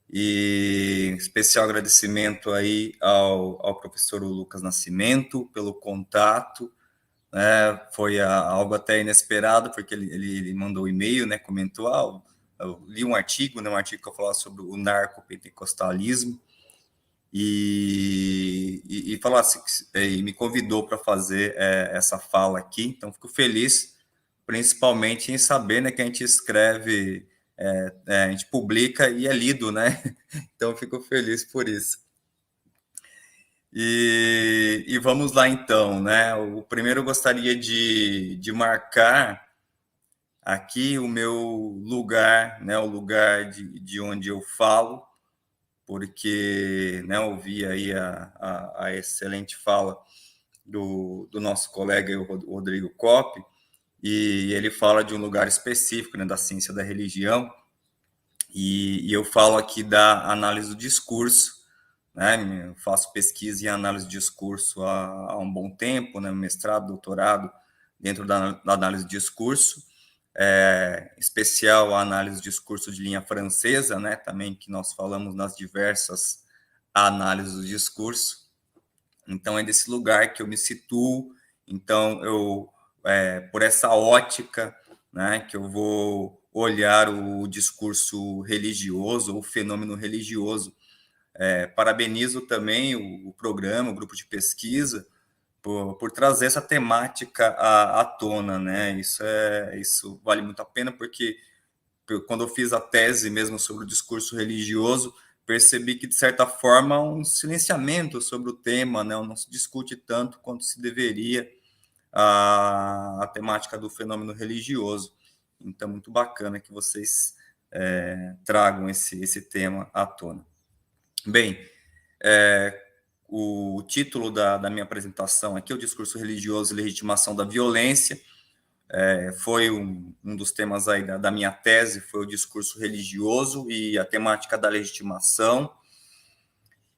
e especial agradecimento aí ao professor Lucas Nascimento pelo contato, foi algo até inesperado, porque ele mandou um e-mail, comentou, eu li um artigo que eu falava sobre o narcopentecostalismo, e falou assim, e me convidou para fazer essa fala aqui. Então fico feliz, principalmente em saber, que a gente escreve, a gente publica e é lido, Então fico feliz por isso. E vamos lá então, O primeiro eu gostaria de marcar aqui o meu lugar, o lugar de onde eu falo, porque ouvi aí a excelente fala do nosso colega, o Rodrigo Coppe, e ele fala de um lugar específico, da ciência da religião, e eu falo aqui da análise do discurso, Eu faço pesquisa em análise de discurso há um bom tempo, mestrado, doutorado dentro da análise de discurso, especial a análise de discurso de linha francesa, também que nós falamos nas diversas análises do discurso. Então, é desse lugar que eu me situo. Então, por essa ótica, que eu vou olhar o discurso religioso, o fenômeno religioso. Parabenizo também o programa, o grupo de pesquisa, por trazer essa temática à tona, Isso vale muito a pena, porque quando eu fiz a tese mesmo sobre o discurso religioso, percebi que, de certa forma, há um silenciamento sobre o tema, não se discute tanto quanto se deveria a temática do fenômeno religioso. Então, muito bacana que vocês tragam esse tema à tona. Bem, o título da minha apresentação aqui é o Discurso Religioso e Legitimação da Violência. Foi um dos temas aí da minha tese, foi o discurso religioso e a temática da legitimação.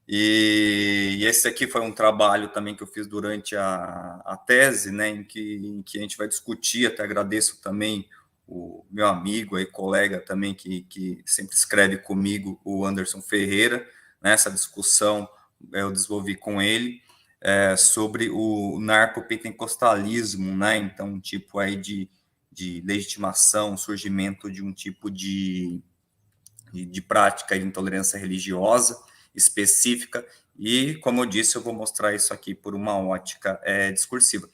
E esse aqui foi um trabalho também que eu fiz durante a tese, em que a gente vai discutir. Até agradeço também o meu amigo e colega também que sempre escreve comigo, o Anderson Ferreira. Essa discussão eu desenvolvi com ele sobre o narcopentecostalismo, Então, um tipo aí de legitimação, surgimento de um tipo de prática de intolerância religiosa. específica, e, como eu disse, eu vou mostrar isso aqui por uma ótica discursiva.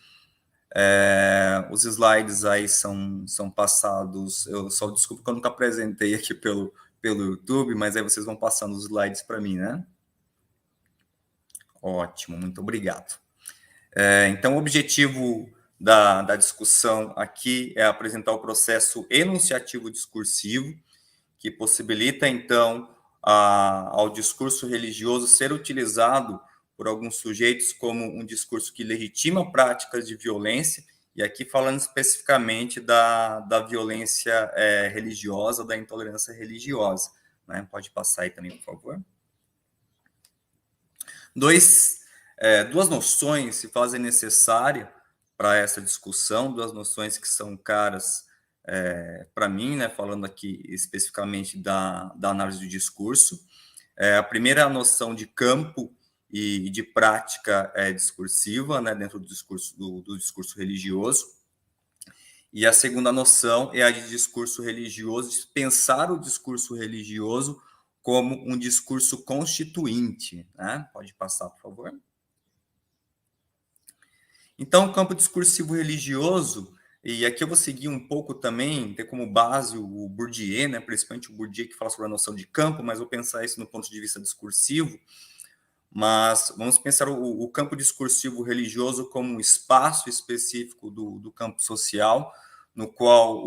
Os slides aí são passados, eu só desculpa que eu nunca apresentei aqui pelo YouTube, mas aí vocês vão passando os slides para mim, né? Ótimo, muito obrigado. Então, o objetivo da discussão aqui é apresentar o processo enunciativo discursivo, que possibilita, então, ao discurso religioso ser utilizado por alguns sujeitos como um discurso que legitima práticas de violência, e aqui falando especificamente da violência religiosa, da intolerância religiosa. Né? Pode passar aí também, por favor. Duas noções se fazem necessárias para essa discussão, duas noções que são caras para mim, né, falando aqui especificamente da análise do discurso. A primeira é a noção de campo e de prática discursiva, né, dentro do discurso religioso. E a segunda noção é a de discurso religioso, de pensar o discurso religioso como um discurso constituinte. Né? Pode passar, por favor. Então, o campo discursivo religioso, e aqui eu vou seguir um pouco também, ter como base o Bourdieu, né? Principalmente o Bourdieu que fala sobre a noção de campo, mas vou pensar isso no ponto de vista discursivo. Mas vamos pensar o campo discursivo religioso como um espaço específico do campo social, no qual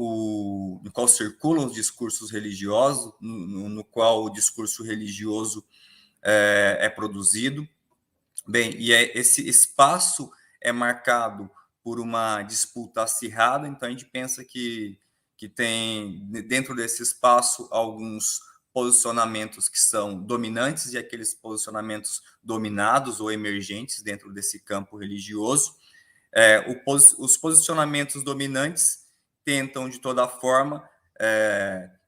circulam os discursos religiosos, no qual o discurso religioso é produzido. Bem, e esse espaço é marcado por uma disputa acirrada, então a gente pensa que tem dentro desse espaço alguns posicionamentos que são dominantes e aqueles posicionamentos dominados ou emergentes dentro desse campo religioso. Os posicionamentos dominantes tentam, de toda forma,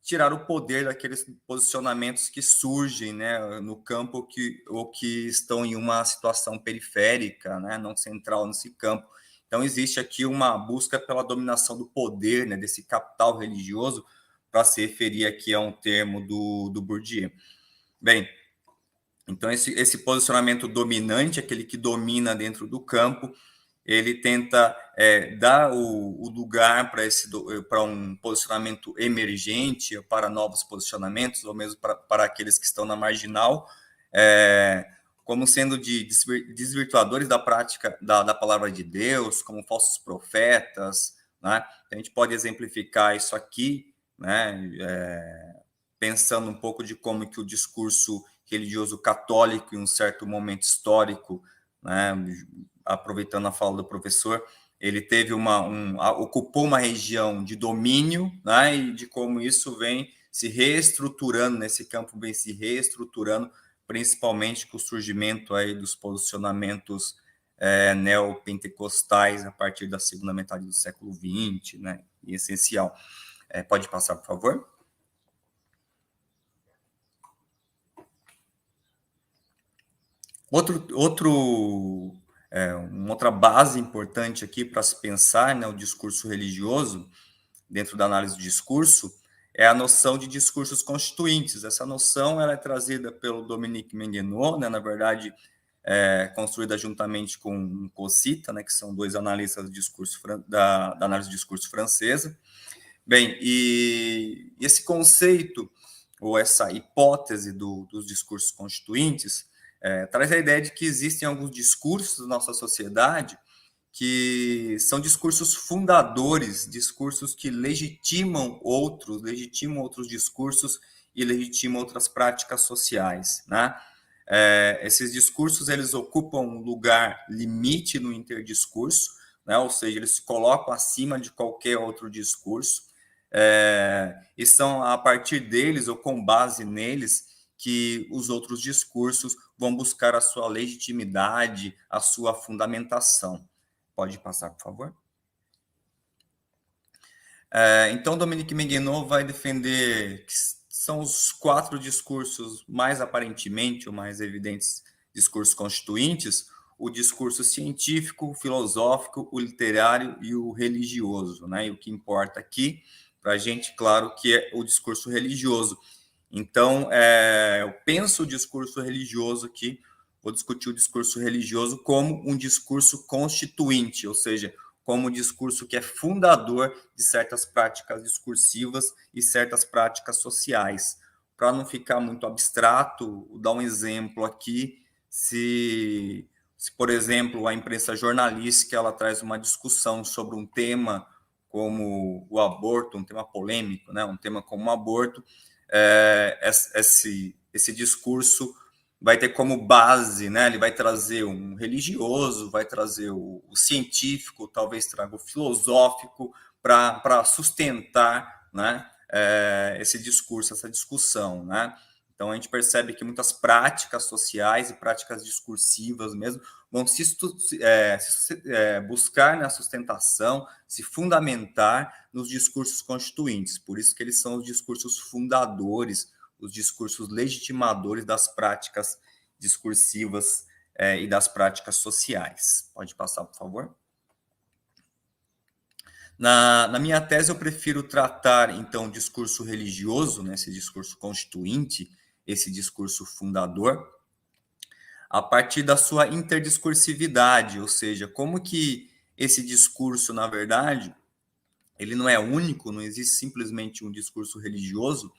tirar o poder daqueles posicionamentos que surgem, né, no campo ou que estão em uma situação periférica, né, não central nesse campo. Então, existe aqui uma busca pela dominação do poder, né, desse capital religioso, para se referir aqui a um termo do Bourdieu. Bem, então esse posicionamento dominante, aquele que domina dentro do campo, ele tenta dar o lugar para um posicionamento emergente, para novos posicionamentos, ou mesmo para aqueles que estão na marginal, como sendo desvirtuadores da prática da palavra de Deus, como falsos profetas. Né? A gente pode exemplificar isso aqui, né? Pensando um pouco de como que o discurso religioso católico, em um certo momento histórico, né, aproveitando a fala do professor, ele teve ocupou uma região de domínio, né, e de como isso vem se reestruturando, nesse campo vem se reestruturando, principalmente com o surgimento aí dos posicionamentos neopentecostais a partir da segunda metade do século XX, né, e essencial. Pode passar, por favor? Uma outra base importante aqui para se pensar, né, o discurso religioso, dentro da análise do discurso, é a noção de discursos constituintes. Essa noção ela é trazida pelo Dominique Menguenot, né, na verdade, construída juntamente com Cossita, né, que são dois analistas do discurso, da análise do discurso francesa. Bem, e esse conceito, ou essa hipótese dos discursos constituintes, traz a ideia de que existem alguns discursos da nossa sociedade que são discursos fundadores, discursos que legitimam outros discursos e legitimam outras práticas sociais, né? Esses discursos, eles ocupam um lugar limite no interdiscurso, né? Ou seja, eles se colocam acima de qualquer outro discurso, e são a partir deles, ou com base neles, que os outros discursos vão buscar a sua legitimidade, a sua fundamentação. Pode passar, por favor. Então, Dominique Menguenot vai defender que são os 4 discursos mais aparentemente, ou mais evidentes discursos constituintes: o discurso científico, o filosófico, o literário e o religioso. Né? E o que importa aqui, para a gente, claro, que é o discurso religioso. Então, eu penso o discurso religioso aqui, vou discutir o discurso religioso como um discurso constituinte, ou seja, como um discurso que é fundador de certas práticas discursivas e certas práticas sociais. Para não ficar muito abstrato, vou dar um exemplo aqui. Se, por exemplo, a imprensa jornalística ela traz uma discussão sobre um tema como o aborto, um tema polêmico, né? Um tema como o aborto, esse discurso vai ter como base, né? Ele vai trazer um religioso, vai trazer o científico, talvez traga o filosófico para sustentar, né? Esse discurso, essa discussão, né? Então a gente percebe que muitas práticas sociais e práticas discursivas mesmo vão buscar na sustentação, se fundamentar nos discursos constituintes. Por isso que eles são os discursos fundadores, os discursos legitimadores das práticas discursivas e das práticas sociais. Pode passar, por favor. Na minha tese, eu prefiro tratar, então, o discurso religioso, né, esse discurso constituinte, esse discurso fundador, a partir da sua interdiscursividade, ou seja, como que esse discurso, na verdade, ele não é único, não existe simplesmente um discurso religioso,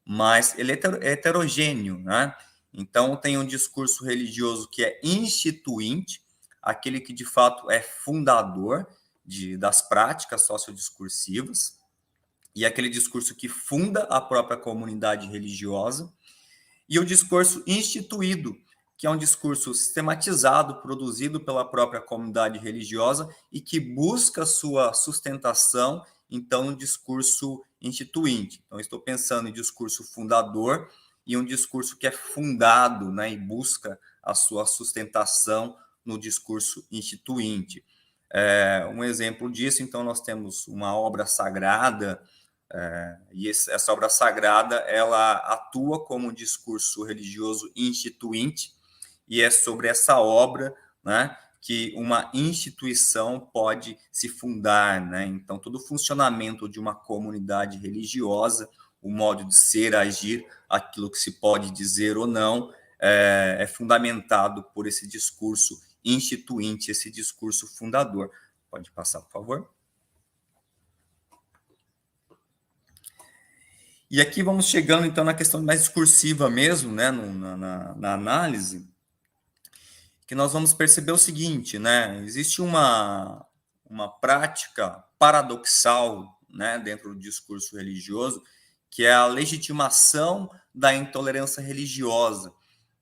mas ele é heterogêneo, né? Então, tem um discurso religioso que é instituinte, aquele que, de fato, é fundador das práticas sociodiscursivas, e aquele discurso que funda a própria comunidade religiosa, e o discurso instituído, que é um discurso sistematizado, produzido pela própria comunidade religiosa e que busca sua sustentação, então, no discurso instituinte. Então, estou pensando em discurso fundador e um discurso que é fundado, né, e busca a sua sustentação no discurso instituinte. Um exemplo disso, então, nós temos uma obra sagrada, e essa obra sagrada ela atua como um discurso religioso instituinte, e é sobre essa obra, né, que uma instituição pode se fundar, né? Então, todo o funcionamento de uma comunidade religiosa, o modo de ser, agir, aquilo que se pode dizer ou não, é fundamentado por esse discurso instituinte, esse discurso fundador. Pode passar, por favor. E aqui vamos chegando, então, na questão mais discursiva mesmo, né, na análise, que nós vamos perceber o seguinte, né, existe uma prática paradoxal, né, dentro do discurso religioso, que é a legitimação da intolerância religiosa,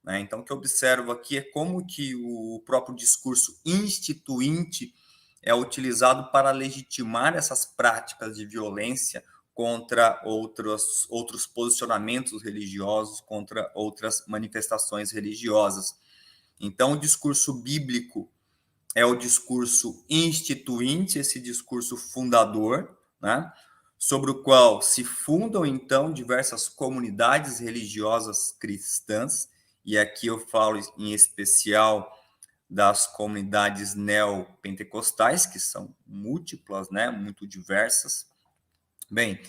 né? Então, o que eu observo aqui é como que o próprio discurso instituinte é utilizado para legitimar essas práticas de violência contra outros posicionamentos religiosos, contra outras manifestações religiosas. Então, o discurso bíblico é o discurso instituinte, esse discurso fundador, né, sobre o qual se fundam, então, diversas comunidades religiosas cristãs, e aqui eu falo em especial das comunidades neopentecostais, que são múltiplas, né, muito diversas. Bem,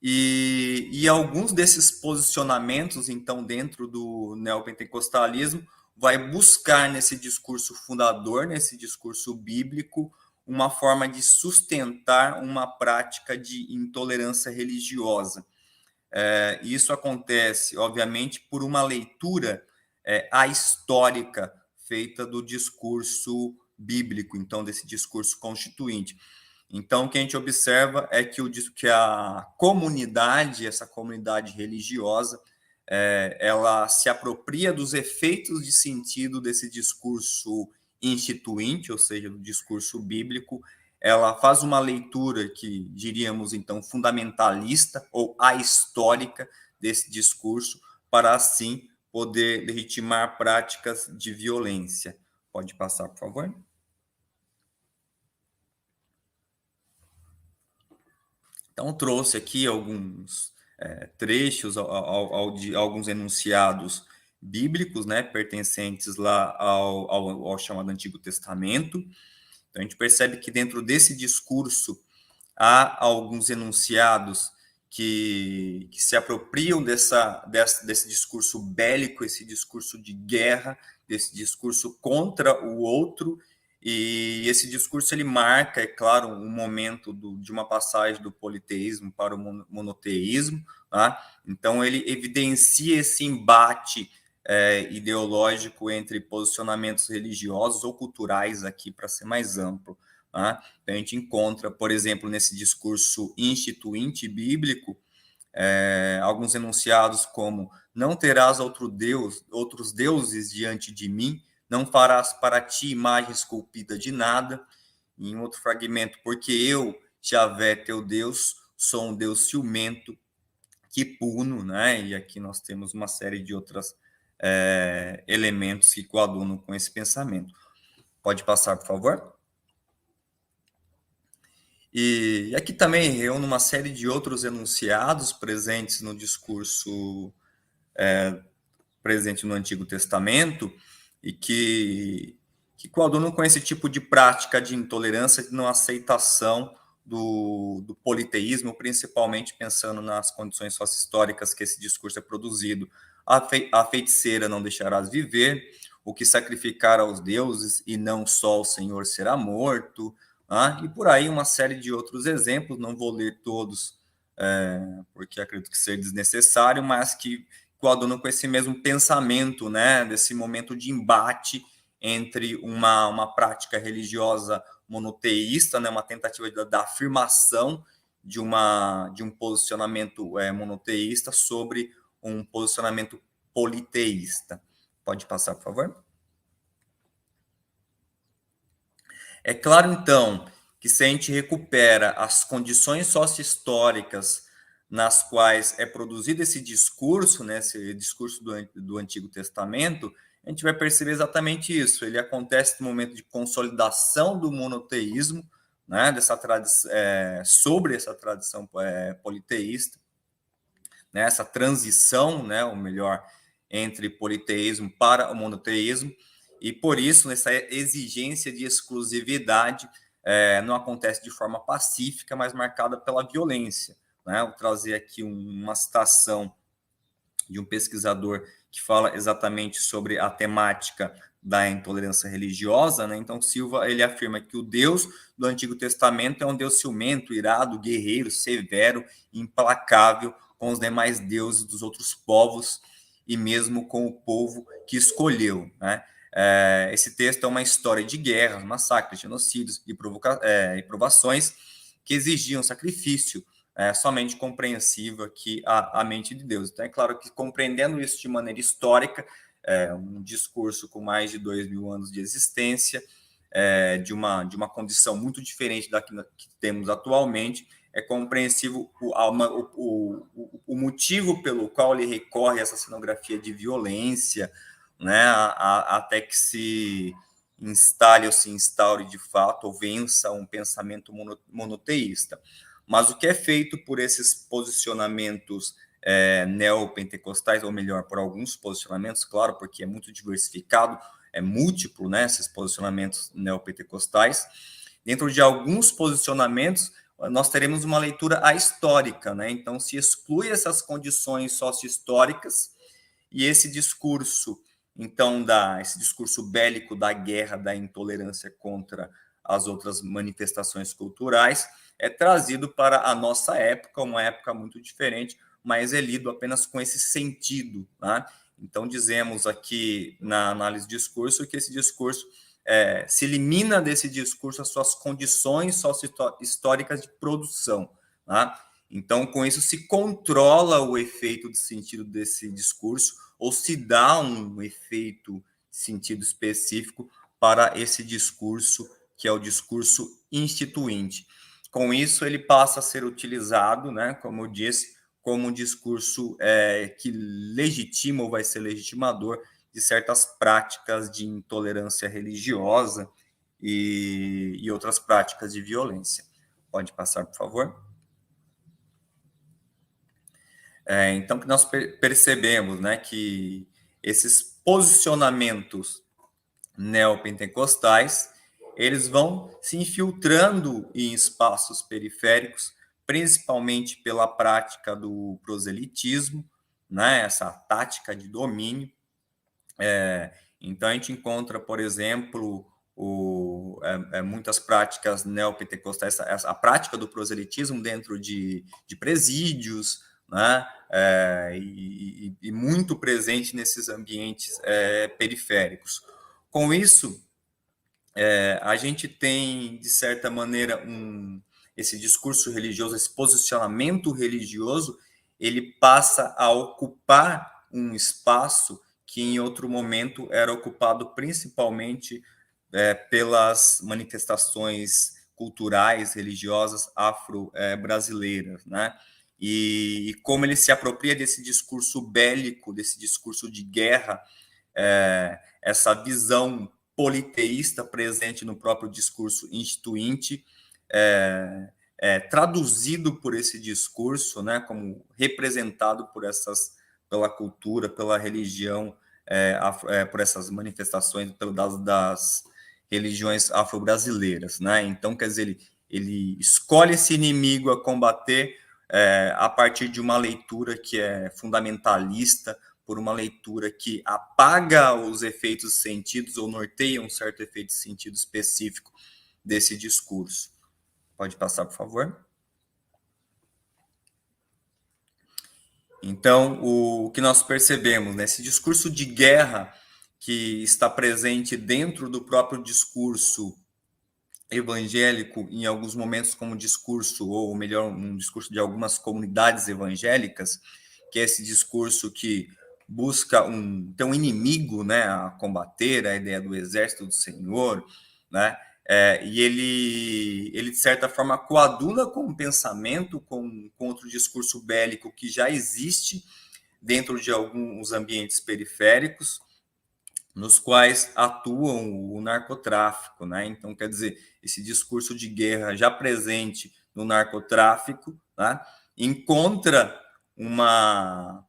e alguns desses posicionamentos, então, dentro do neopentecostalismo, vai buscar nesse discurso fundador, nesse discurso bíblico, uma forma de sustentar uma prática de intolerância religiosa. Isso acontece, obviamente, por uma leitura ahistórica feita do discurso bíblico, então, desse discurso constituinte. Então, o que a gente observa é que a comunidade, essa comunidade religiosa, ela se apropria dos efeitos de sentido desse discurso instituinte, ou seja, do discurso bíblico, ela faz uma leitura que diríamos, então, fundamentalista ou ahistórica desse discurso, para assim poder legitimar práticas de violência. Pode passar, por favor? Então, trouxe aqui alguns trechos de alguns enunciados bíblicos, né, pertencentes lá ao chamado Antigo Testamento. Então, a gente percebe que dentro desse discurso há alguns enunciados que se apropriam desse discurso bélico, esse discurso de guerra, desse discurso contra o outro, e esse discurso ele marca, é claro, um momento de uma passagem do politeísmo para o monoteísmo, tá? Então ele evidencia esse embate ideológico entre posicionamentos religiosos ou culturais aqui, para ser mais amplo. Tá? Então, a gente encontra, por exemplo, nesse discurso instituinte bíblico, alguns enunciados como: não terás outros deuses diante de mim, não farás para ti imagem esculpida de nada. E em outro fragmento: porque eu, Javé, teu Deus, sou um Deus ciumento que puno, né? E aqui nós temos uma série de outros elementos que coadunam com esse pensamento. Pode passar, por favor? E aqui também reúne uma série de outros enunciados presentes no discurso presente no Antigo Testamento e que coadunam com esse tipo de prática de intolerância, de não aceitação do politeísmo, principalmente pensando nas condições sociohistóricas que esse discurso é produzido. A feiticeira não deixarás viver, o que sacrificar aos deuses e não só o Senhor será morto, e por aí uma série de outros exemplos, não vou ler todos, porque acredito que seja desnecessário, mas que coadunam com esse mesmo pensamento, né, desse momento de embate entre uma prática religiosa monoteísta, né, uma tentativa da afirmação de um posicionamento monoteísta sobre um posicionamento politeísta. Pode passar, por favor? É claro, então, que se a gente recupera as condições socio-históricas nas quais é produzido esse discurso, né, esse discurso do Antigo Testamento, a gente vai perceber exatamente isso. Ele acontece no momento de consolidação do monoteísmo, né, sobre essa tradição politeísta, né, essa transição, né, ou melhor, entre politeísmo para o monoteísmo, e por isso, essa exigência de exclusividade não acontece de forma pacífica, mas marcada pela violência. Né? Vou trazer aqui uma citação de um pesquisador que fala exatamente sobre a temática da intolerância religiosa, né? Então, Silva, ele afirma que o Deus do Antigo Testamento é um Deus ciumento, irado, guerreiro, severo, implacável com os demais deuses dos outros povos e mesmo com o povo que escolheu, né? Esse texto é uma história de guerras, massacres, genocídios e provações que exigiam sacrifício, somente compreensível aqui à mente de Deus. Então, é claro que compreendendo isso de maneira histórica, um discurso com mais de 2.000 anos de existência, de uma condição muito diferente da que temos atualmente, é compreensível o motivo pelo qual ele recorre a essa cenografia de violência, né, até que se instale ou se instaure de fato ou vença um pensamento monoteísta. Mas o que é feito por esses posicionamentos neopentecostais, ou melhor, por alguns posicionamentos, claro, porque é muito diversificado, é múltiplo, né, esses posicionamentos neopentecostais. Dentro de alguns posicionamentos, nós teremos uma leitura ahistórica, né? Então, se exclui essas condições socio-históricas e esse discurso, então, esse discurso bélico da guerra, da intolerância contra as outras manifestações culturais, é trazido para a nossa época, uma época muito diferente, mas é lido apenas com esse sentido, né? Então, dizemos aqui na análise de discurso que esse discurso se elimina desse discurso as suas condições socio-históricas de produção, né? Então, com isso, se controla o efeito de sentido desse discurso, ou se dá um efeito de sentido específico para esse discurso, que é o discurso instituinte. Com isso, ele passa a ser utilizado, né, como eu disse, como um discurso que legitima ou vai ser legitimador de certas práticas de intolerância religiosa e outras práticas de violência. Pode passar, por favor? Então, que nós percebemos, né, que esses posicionamentos neopentecostais, eles vão se infiltrando em espaços periféricos principalmente pela prática do proselitismo, né, essa tática de domínio. Então, a gente encontra, por exemplo, muitas práticas neopentecostais, a prática do proselitismo dentro de presídios, né, e muito presente nesses ambientes periféricos. Com isso, a gente tem, de certa maneira, esse discurso religioso, esse posicionamento religioso, ele passa a ocupar um espaço que em outro momento era ocupado principalmente pelas manifestações culturais, religiosas afro-brasileiras, né? E como ele se apropria desse discurso bélico, desse discurso de guerra, essa visão politeísta presente no próprio discurso instituinte, traduzido por esse discurso, né, como representado pela cultura, pela religião, por essas manifestações das religiões afro-brasileiras, né? Então, quer dizer, ele escolhe esse inimigo a combater a partir de uma leitura que é fundamentalista, por uma leitura que apaga os efeitos sentidos ou norteia um certo efeito de sentido específico desse discurso. Pode passar, por favor. Então, o que nós percebemos nesse discurso de guerra que está presente dentro do próprio discurso evangélico, em alguns momentos como discurso, ou melhor, um discurso de algumas comunidades evangélicas, que é esse discurso que busca ter um inimigo, né, a combater, a ideia do exército do Senhor, né, e ele, de certa forma, coaduna com um pensamento, contra o discurso bélico que já existe dentro de alguns ambientes periféricos, nos quais atuam o narcotráfico, né? Então, quer dizer, esse discurso de guerra já presente no narcotráfico, né, encontra uma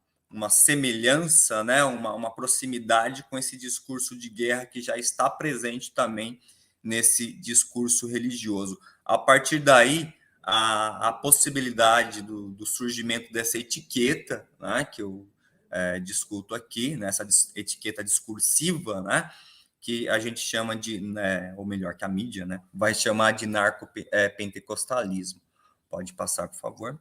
semelhança, né, uma proximidade com esse discurso de guerra que já está presente também nesse discurso religioso. A partir daí, a possibilidade do surgimento dessa etiqueta, né, que eu discuto aqui, nessa etiqueta discursiva, né, que a gente chama de, né, ou melhor, que a mídia, né, vai chamar de narcopentecostalismo. Pode passar, por favor.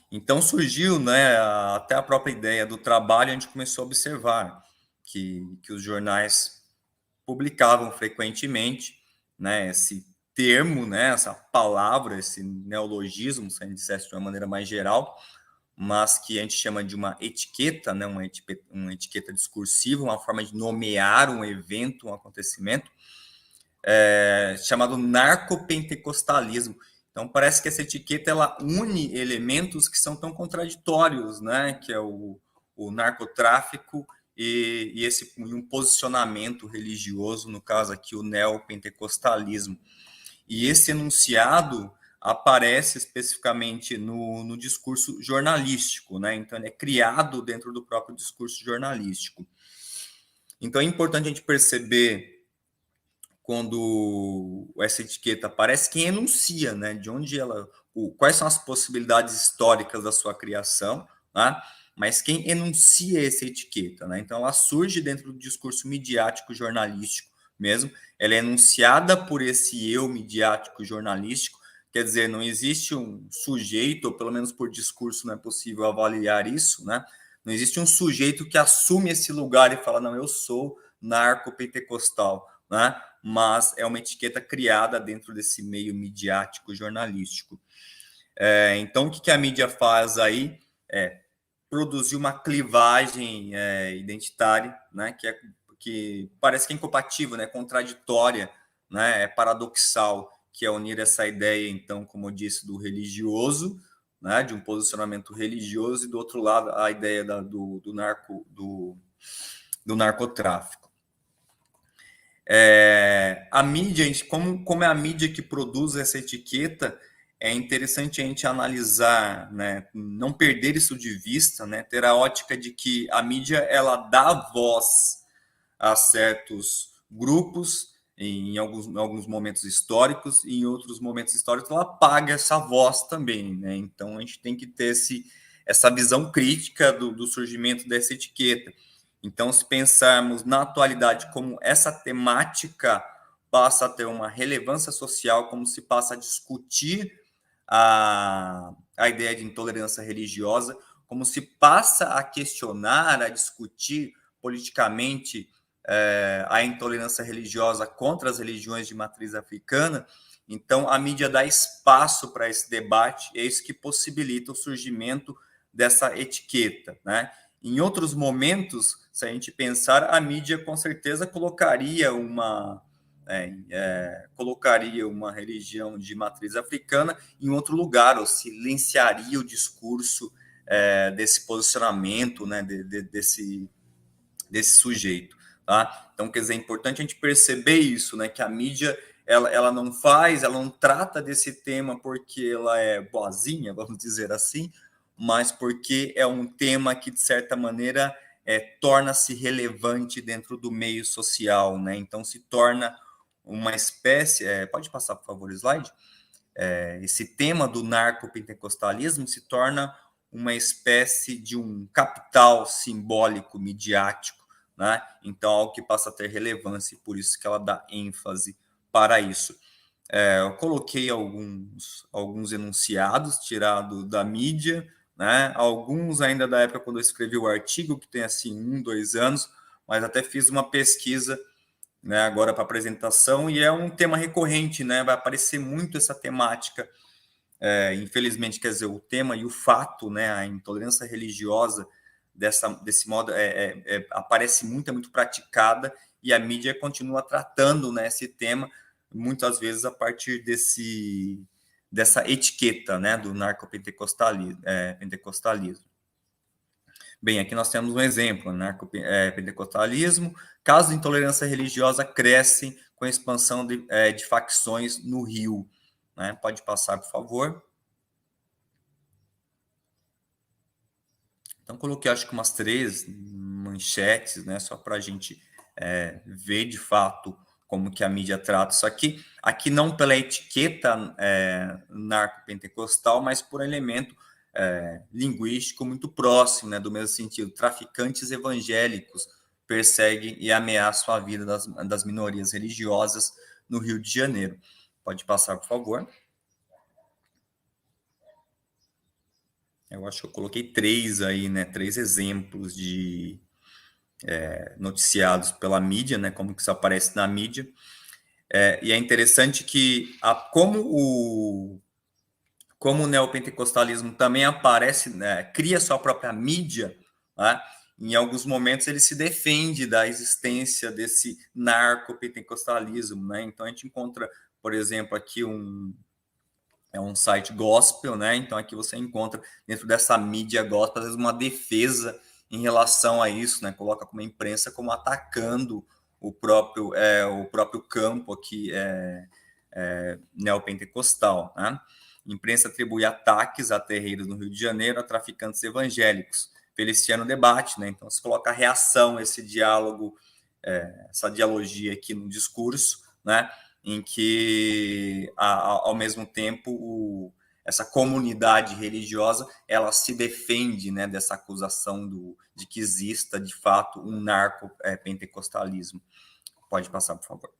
Então surgiu, né, até a própria ideia do trabalho, a gente começou a observar que os jornais publicavam frequentemente, né, esse termo, né, essa palavra, esse neologismo, se a gente dissesse de uma maneira mais geral, mas que a gente chama de uma etiqueta, né, uma etiqueta discursiva, uma forma de nomear um evento, um acontecimento, chamado narcopentecostalismo. Então, parece que essa etiqueta ela une elementos que são tão contraditórios, né, que é o narcotráfico e um posicionamento religioso, no caso aqui o neopentecostalismo. E esse enunciado aparece especificamente no discurso jornalístico, né? Então, ele é criado dentro do próprio discurso jornalístico. Então, é importante a gente perceber, quando essa etiqueta aparece, quem enuncia, né? De onde quais são as possibilidades históricas da sua criação, né? Mas quem enuncia essa etiqueta, né? Então, ela surge dentro do discurso midiático jornalístico mesmo, ela é enunciada por esse eu midiático jornalístico, quer dizer, não existe um sujeito, ou pelo menos por discurso não é possível avaliar isso, né? Não existe um sujeito que assume esse lugar e fala, não, eu sou narcopentecostal, né? Mas é uma etiqueta criada dentro desse meio midiático jornalístico. Então, o que a mídia faz aí? Produzir uma clivagem identitária, né? Que parece que é incompatível, né? Contraditória, né? É paradoxal, que é unir essa ideia, então, como eu disse, do religioso, né? De um posicionamento religioso, e do outro lado a ideia do narcotráfico. A mídia, como é a mídia que produz essa etiqueta, é interessante a gente analisar, né, não perder isso de vista, né, ter a ótica de que a mídia ela dá voz a certos grupos, em alguns momentos históricos, e em outros momentos históricos ela apaga essa voz também, né? Então a gente tem que ter essa visão crítica do surgimento dessa etiqueta. Então, se pensarmos na atualidade como essa temática passa a ter uma relevância social, como se passa a discutir a ideia de intolerância religiosa, como se passa a questionar, a discutir politicamente a intolerância religiosa contra as religiões de matriz africana. Então, a mídia dá espaço para esse debate, é isso que possibilita o surgimento dessa etiqueta, né? Em outros momentos, se a gente pensar, a mídia com certeza colocaria uma religião de matriz africana em outro lugar, ou silenciaria o discurso desse posicionamento, né, desse sujeito. Tá? Então, quer dizer, é importante a gente perceber isso, né, que a mídia ela não trata desse tema porque ela é boazinha, vamos dizer assim, mas porque é um tema que, de certa maneira, torna-se relevante dentro do meio social, né? Então, se torna uma espécie... pode passar, por favor, o slide? Esse tema do narcopentecostalismo se torna uma espécie de um capital simbólico, midiático, né? Então, algo que passa a ter relevância e por isso que ela dá ênfase para isso. Eu coloquei alguns enunciados tirados da mídia, né? Alguns ainda da época quando eu escrevi o artigo, que tem assim 2 anos, mas até fiz uma pesquisa, né, agora para apresentação, e é um tema recorrente, né? Vai aparecer muito essa temática. Infelizmente, quer dizer, o tema e o fato, né, a intolerância religiosa desse modo aparece muito praticada, e a mídia continua tratando, né, esse tema muitas vezes a partir dessa etiqueta, né, do narcopentecostalismo. Bem, aqui nós temos um exemplo, narcopentecostalismo, casos de intolerância religiosa crescem com a expansão de facções no Rio. Né? Pode passar, por favor. Então, coloquei, acho que umas 3 manchetes, né, só para a gente ver, de fato, como que a mídia trata isso aqui. Aqui não pela etiqueta narcopentecostal, mas por elemento linguístico muito próximo, né, do mesmo sentido. Traficantes evangélicos perseguem e ameaçam a vida das minorias religiosas no Rio de Janeiro. Pode passar, por favor. Eu acho que eu coloquei 3 aí, né? 3 exemplos de noticiados pela mídia, né? Como que isso aparece na mídia. E é interessante que como o neopentecostalismo também aparece, né, cria sua própria mídia, né? Em alguns momentos ele se defende da existência desse narcopentecostalismo, né? Então a gente encontra, por exemplo, aqui um site gospel, né? Então aqui você encontra dentro dessa mídia gospel às vezes uma defesa em relação a isso, né? Coloca como a imprensa como atacando o próprio campo aqui neopentecostal, né? A imprensa atribui ataques a terreiros no Rio de Janeiro a traficantes evangélicos. Feliciano debate, né? Então se coloca a reação, esse diálogo, essa dialogia aqui no discurso, né? Em que, ao mesmo tempo, essa comunidade religiosa ela se defende, né, dessa acusação de que exista, de fato, um narco-pentecostalismo. Pode passar, por favor.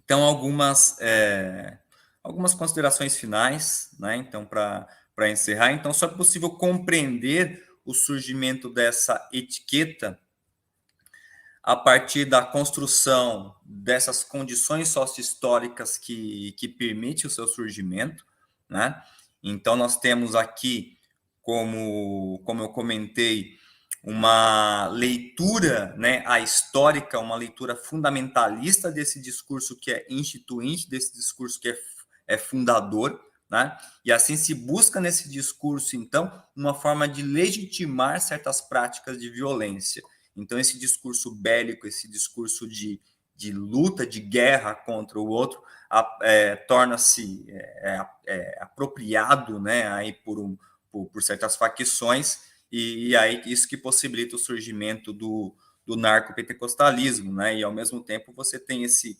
Então, algumas considerações finais, né? Então, para encerrar, então, só é possível compreender o surgimento dessa etiqueta a partir da construção dessas condições sócio-históricas que permite o seu surgimento, né? Então, nós temos aqui, como eu comentei, uma leitura, né, histórica, uma leitura fundamentalista desse discurso que é instituinte, desse discurso que é fundador, né? E assim se busca nesse discurso, então, uma forma de legitimar certas práticas de violência. Então, esse discurso bélico, esse discurso de luta, de guerra contra o outro, torna-se apropriado, né, aí por certas facções, e aí isso que possibilita o surgimento do do narcopentecostalismo, né? E, ao mesmo tempo, você tem esses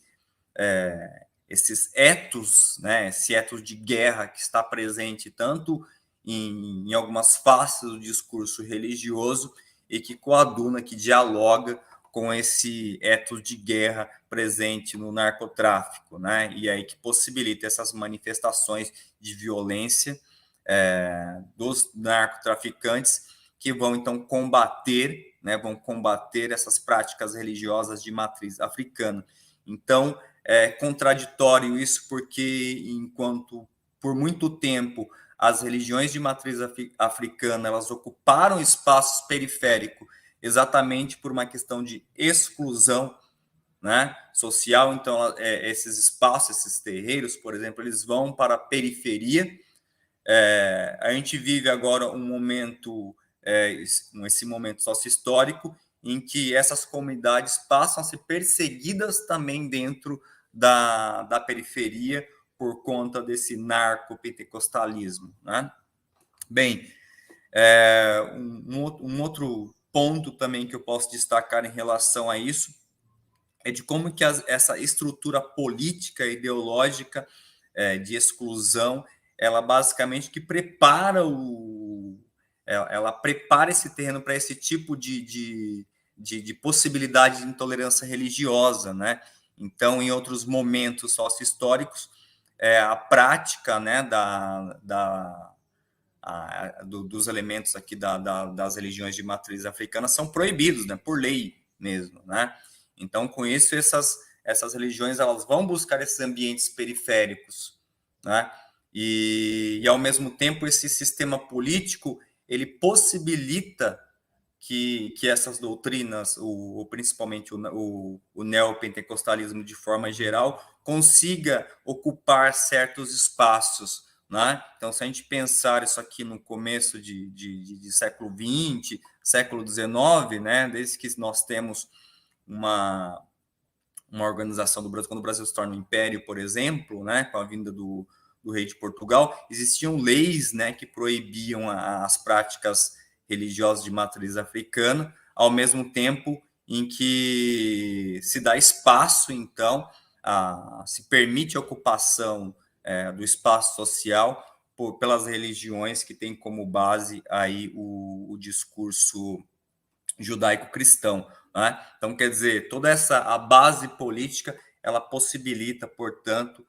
etos, né? Esse etos de guerra que está presente tanto em algumas faces do discurso religioso e que coaduna, que dialoga com esse etos de guerra presente no narcotráfico, né? E aí que possibilita essas manifestações de violência dos narcotraficantes que vão, então, combater, né? Vão combater essas práticas religiosas de matriz africana. Então, é contraditório isso, porque enquanto, por muito tempo, as religiões de matriz africana, elas ocuparam espaços periféricos exatamente por uma questão de exclusão, né, social. Então, esses espaços, esses terreiros, por exemplo, eles vão para a periferia. A gente vive agora um momento, esse momento sócio-histórico, em que essas comunidades passam a ser perseguidas também dentro da periferia por conta desse narcopentecostalismo, né? Bem, um outro ponto também que eu posso destacar em relação a isso é de como que essa estrutura política e ideológica de exclusão, ela basicamente que prepara ela prepara esse terreno para esse tipo de possibilidade de intolerância religiosa, né? Então, em outros momentos sócio-históricos, a prática, né, dos elementos aqui das religiões de matriz africana são proibidos, né, por lei mesmo, né? Então, com isso, essas religiões, elas vão buscar esses ambientes periféricos, né? E ao mesmo tempo, esse sistema político, ele possibilita que essas doutrinas, principalmente o neopentecostalismo de forma geral, consiga ocupar certos espaços, né? Então, se a gente pensar isso aqui no começo de século XX, século XIX, né? Desde que nós temos uma organização do Brasil, quando o Brasil se torna um império, por exemplo, né? Com a vinda do rei de Portugal, existiam leis, né, que proibiam as práticas religiosas de matriz africana, ao mesmo tempo em que se dá espaço, então, se permite a ocupação do espaço social pelas religiões que têm como base aí o discurso judaico-cristão, né? Então, quer dizer, toda a base política, ela possibilita, portanto,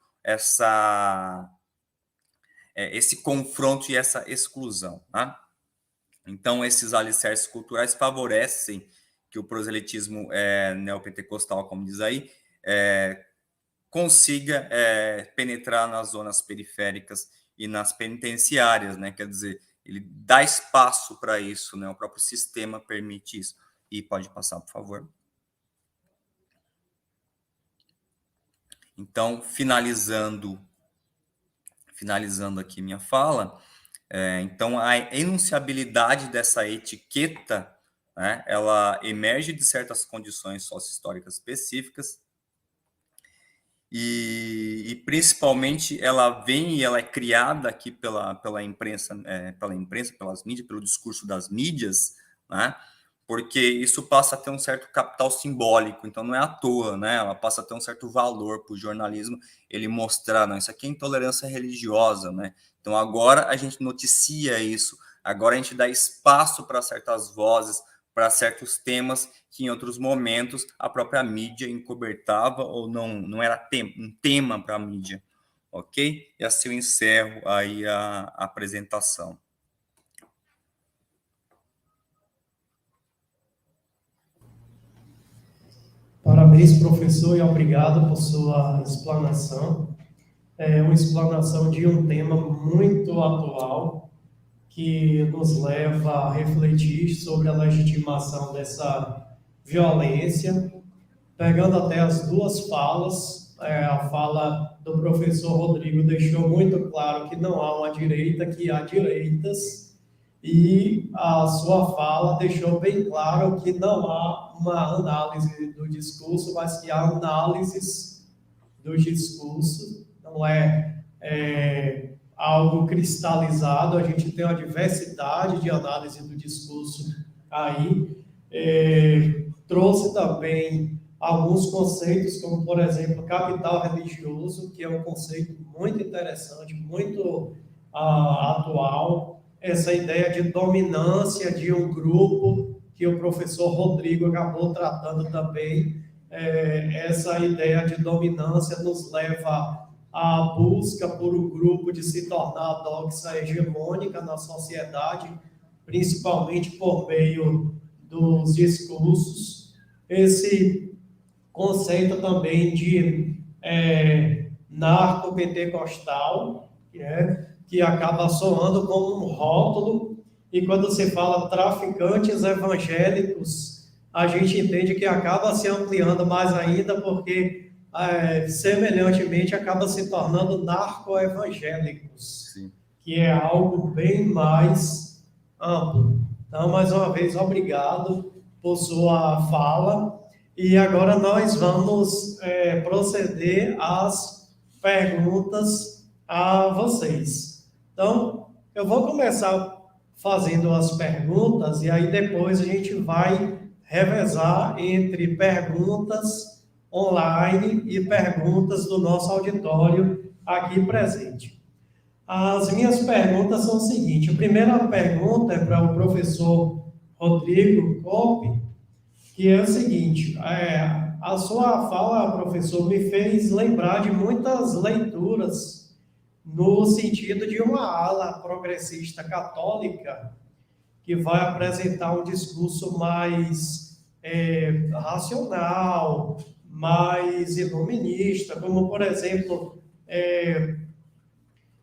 esse confronto e essa exclusão, né? Então, esses alicerces culturais favorecem que o proselitismo neopentecostal, como diz aí, consiga penetrar nas zonas periféricas e nas penitenciárias, né? Quer dizer, ele dá espaço para isso, né? O próprio sistema permite isso. E pode passar, por favor. Então, finalizando aqui minha fala, então a enunciabilidade dessa etiqueta, né, ela emerge de certas condições sócio-históricas específicas e principalmente ela vem e ela é criada aqui pela imprensa, pelas mídias, pelo discurso das mídias, né, porque isso passa a ter um certo capital simbólico, então não é à toa, né? Ela passa a ter um certo valor para o jornalismo, ele mostrar, não, isso aqui é intolerância religiosa, né? Então agora a gente noticia isso, agora a gente dá espaço para certas vozes, para certos temas que em outros momentos a própria mídia encobertava ou não era um tema para a mídia, ok? E assim eu encerro aí a apresentação. Parabéns, professor, e obrigado por sua explanação. É uma explanação de um tema muito atual, que nos leva a refletir sobre a legitimação dessa violência, pegando até as duas falas. A fala do professor Rodrigo deixou muito claro que não há uma direita, que há direitas, e a sua fala deixou bem claro que não há uma análise do discurso, mas que há análises do discurso, não é algo cristalizado, a gente tem uma diversidade de análise do discurso aí. trouxe também alguns conceitos, como, por exemplo, capital religioso, que é um conceito muito interessante, muito atual. Essa ideia de dominância de um grupo, que o professor Rodrigo acabou tratando também. Essa ideia de dominância nos leva à busca por um grupo de se tornar a doxa hegemônica na sociedade, principalmente por meio dos discursos. Esse conceito também de narco-pentecostal, que acaba soando como um rótulo, e quando se fala traficantes evangélicos, a gente entende que acaba se ampliando mais ainda, porque semelhantemente acaba se tornando narco-evangélicos, que é algo bem mais amplo. Então, mais uma vez, obrigado por sua fala. E agora nós vamos proceder às perguntas a vocês. Então, eu vou começar fazendo as perguntas e aí depois a gente vai revezar entre perguntas online e perguntas do nosso auditório aqui presente. As minhas perguntas são o seguinte: a primeira pergunta é para o professor Rodrigo Coppe, que é o seguinte: a sua fala, professor, me fez lembrar de muitas leituras no sentido de uma ala progressista católica que vai apresentar um discurso mais racional, mais iluminista, como, por exemplo,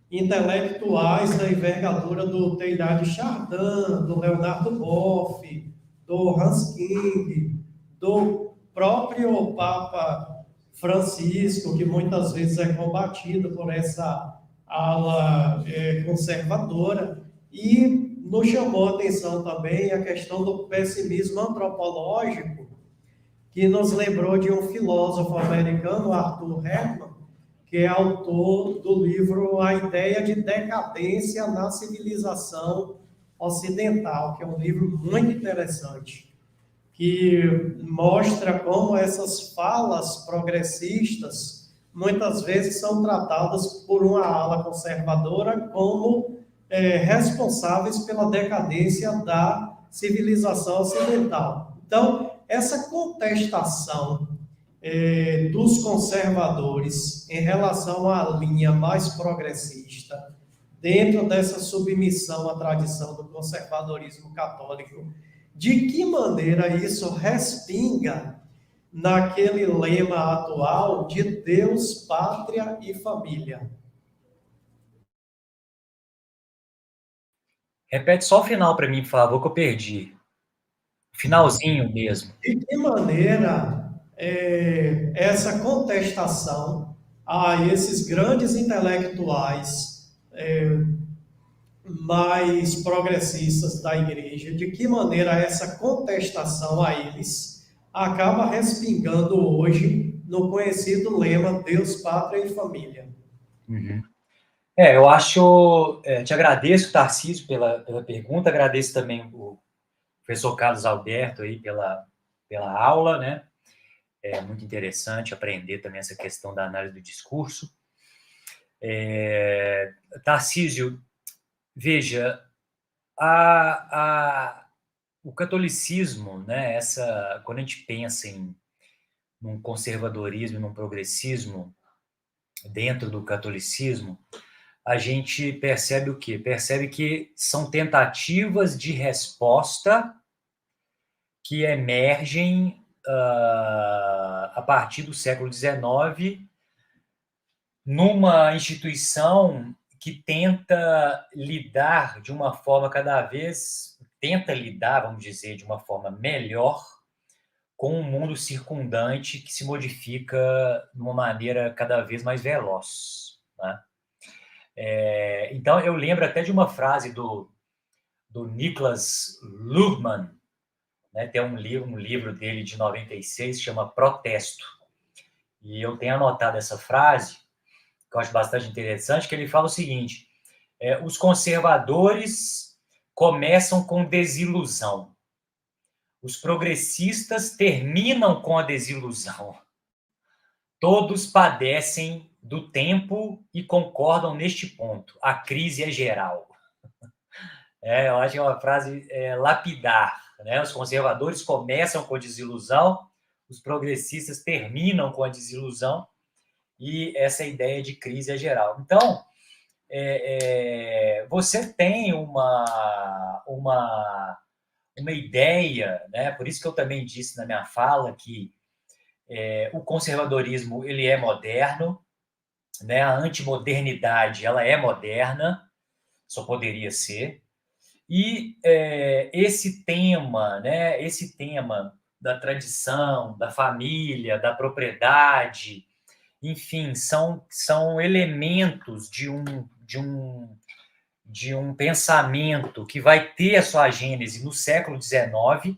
intelectuais da envergadura do Teilhard de Chardin, do Leonardo Boff, do Hans King, do próprio Papa Francisco, que muitas vezes é combatido por essa ala conservadora, e nos chamou a atenção também a questão do pessimismo antropológico, que nos lembrou de um filósofo americano, Arthur Herman, que é autor do livro A Ideia de Decadência na Civilização Ocidental, que é um livro muito interessante, que mostra como essas falas progressistas muitas vezes são tratadas por uma ala conservadora como responsáveis pela decadência da civilização ocidental. Então, essa contestação dos conservadores em relação à linha mais progressista, dentro dessa submissão à tradição do conservadorismo católico, de que maneira isso respinga naquele lema atual de Deus, pátria e família? Repete só o final para mim, por favor, que eu perdi. Finalzinho mesmo. De que maneira essa contestação a esses grandes intelectuais mais progressistas da igreja, de que maneira essa contestação a eles acaba respingando hoje no conhecido lema Deus, Pátria e Família? Uhum. Eu acho... te agradeço, Tarcísio, pela pergunta, agradeço também o professor Carlos Alberto aí pela aula, né? É muito interessante aprender também essa questão da análise do discurso. Tarcísio, veja, o catolicismo, né, quando a gente pensa num conservadorismo, num progressismo dentro do catolicismo, a gente percebe o quê? Percebe que são tentativas de resposta que emergem a partir do século XIX numa instituição que tenta lidar de uma forma vamos dizer, de uma forma melhor com o mundo circundante que se modifica de uma maneira cada vez mais veloz, né? Então, eu lembro até de uma frase do Niklas Luhmann, né? Tem um livro dele de 96, chama Protesto. E eu tenho anotado essa frase, que eu acho bastante interessante, que ele fala o seguinte: os conservadores começam com desilusão. os progressistas terminam com a desilusão. Todos padecem do tempo e concordam neste ponto. A crise é geral. Eu acho que é uma frase lapidar, né? Os conservadores começam com a desilusão, os progressistas terminam com a desilusão, e essa ideia de crise é geral. Então, você tem uma ideia, né? Por isso que eu também disse na minha fala que o conservadorismo ele é moderno, né? A antimodernidade ela é moderna, só poderia ser. E esse tema, né? Esse tema da tradição, da família, da propriedade, enfim, são elementos de um pensamento que vai ter a sua gênese no século XIX.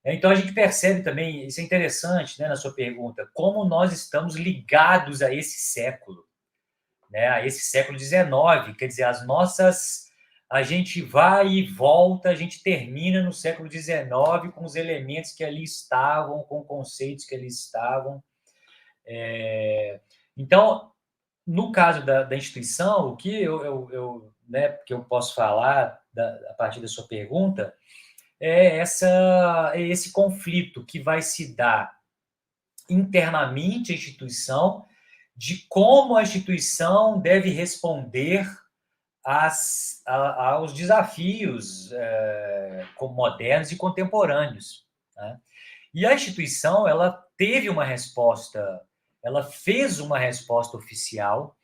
Então, a gente percebe também, isso é interessante, né, na sua pergunta, como nós estamos ligados a esse século, né, a esse século XIX, quer dizer, a gente vai e volta, a gente termina no século XIX com os elementos que ali estavam, com conceitos que ali estavam. Então, no caso da instituição, o que eu posso falar a partir da sua pergunta é esse conflito que vai se dar internamente à instituição, de como a instituição deve responder aos desafios modernos e contemporâneos, né? E a instituição, ela teve uma resposta, ela fez uma resposta oficial,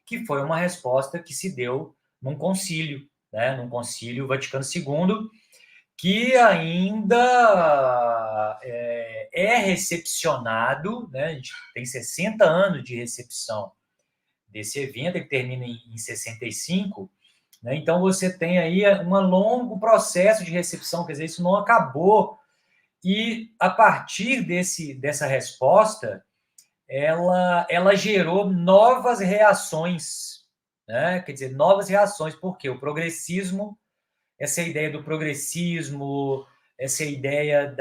que foi uma resposta que se deu num concílio, né? Num concílio Vaticano II, que ainda é recepcionado, né? A gente tem 60 anos de recepção desse evento, ele termina em 65, né? Então você tem aí um longo processo de recepção, quer dizer, isso não acabou, e a partir dessa resposta, ela gerou novas reações, né? Quer dizer, novas reações, porque o progressismo, essa ideia do progressismo, essa ideia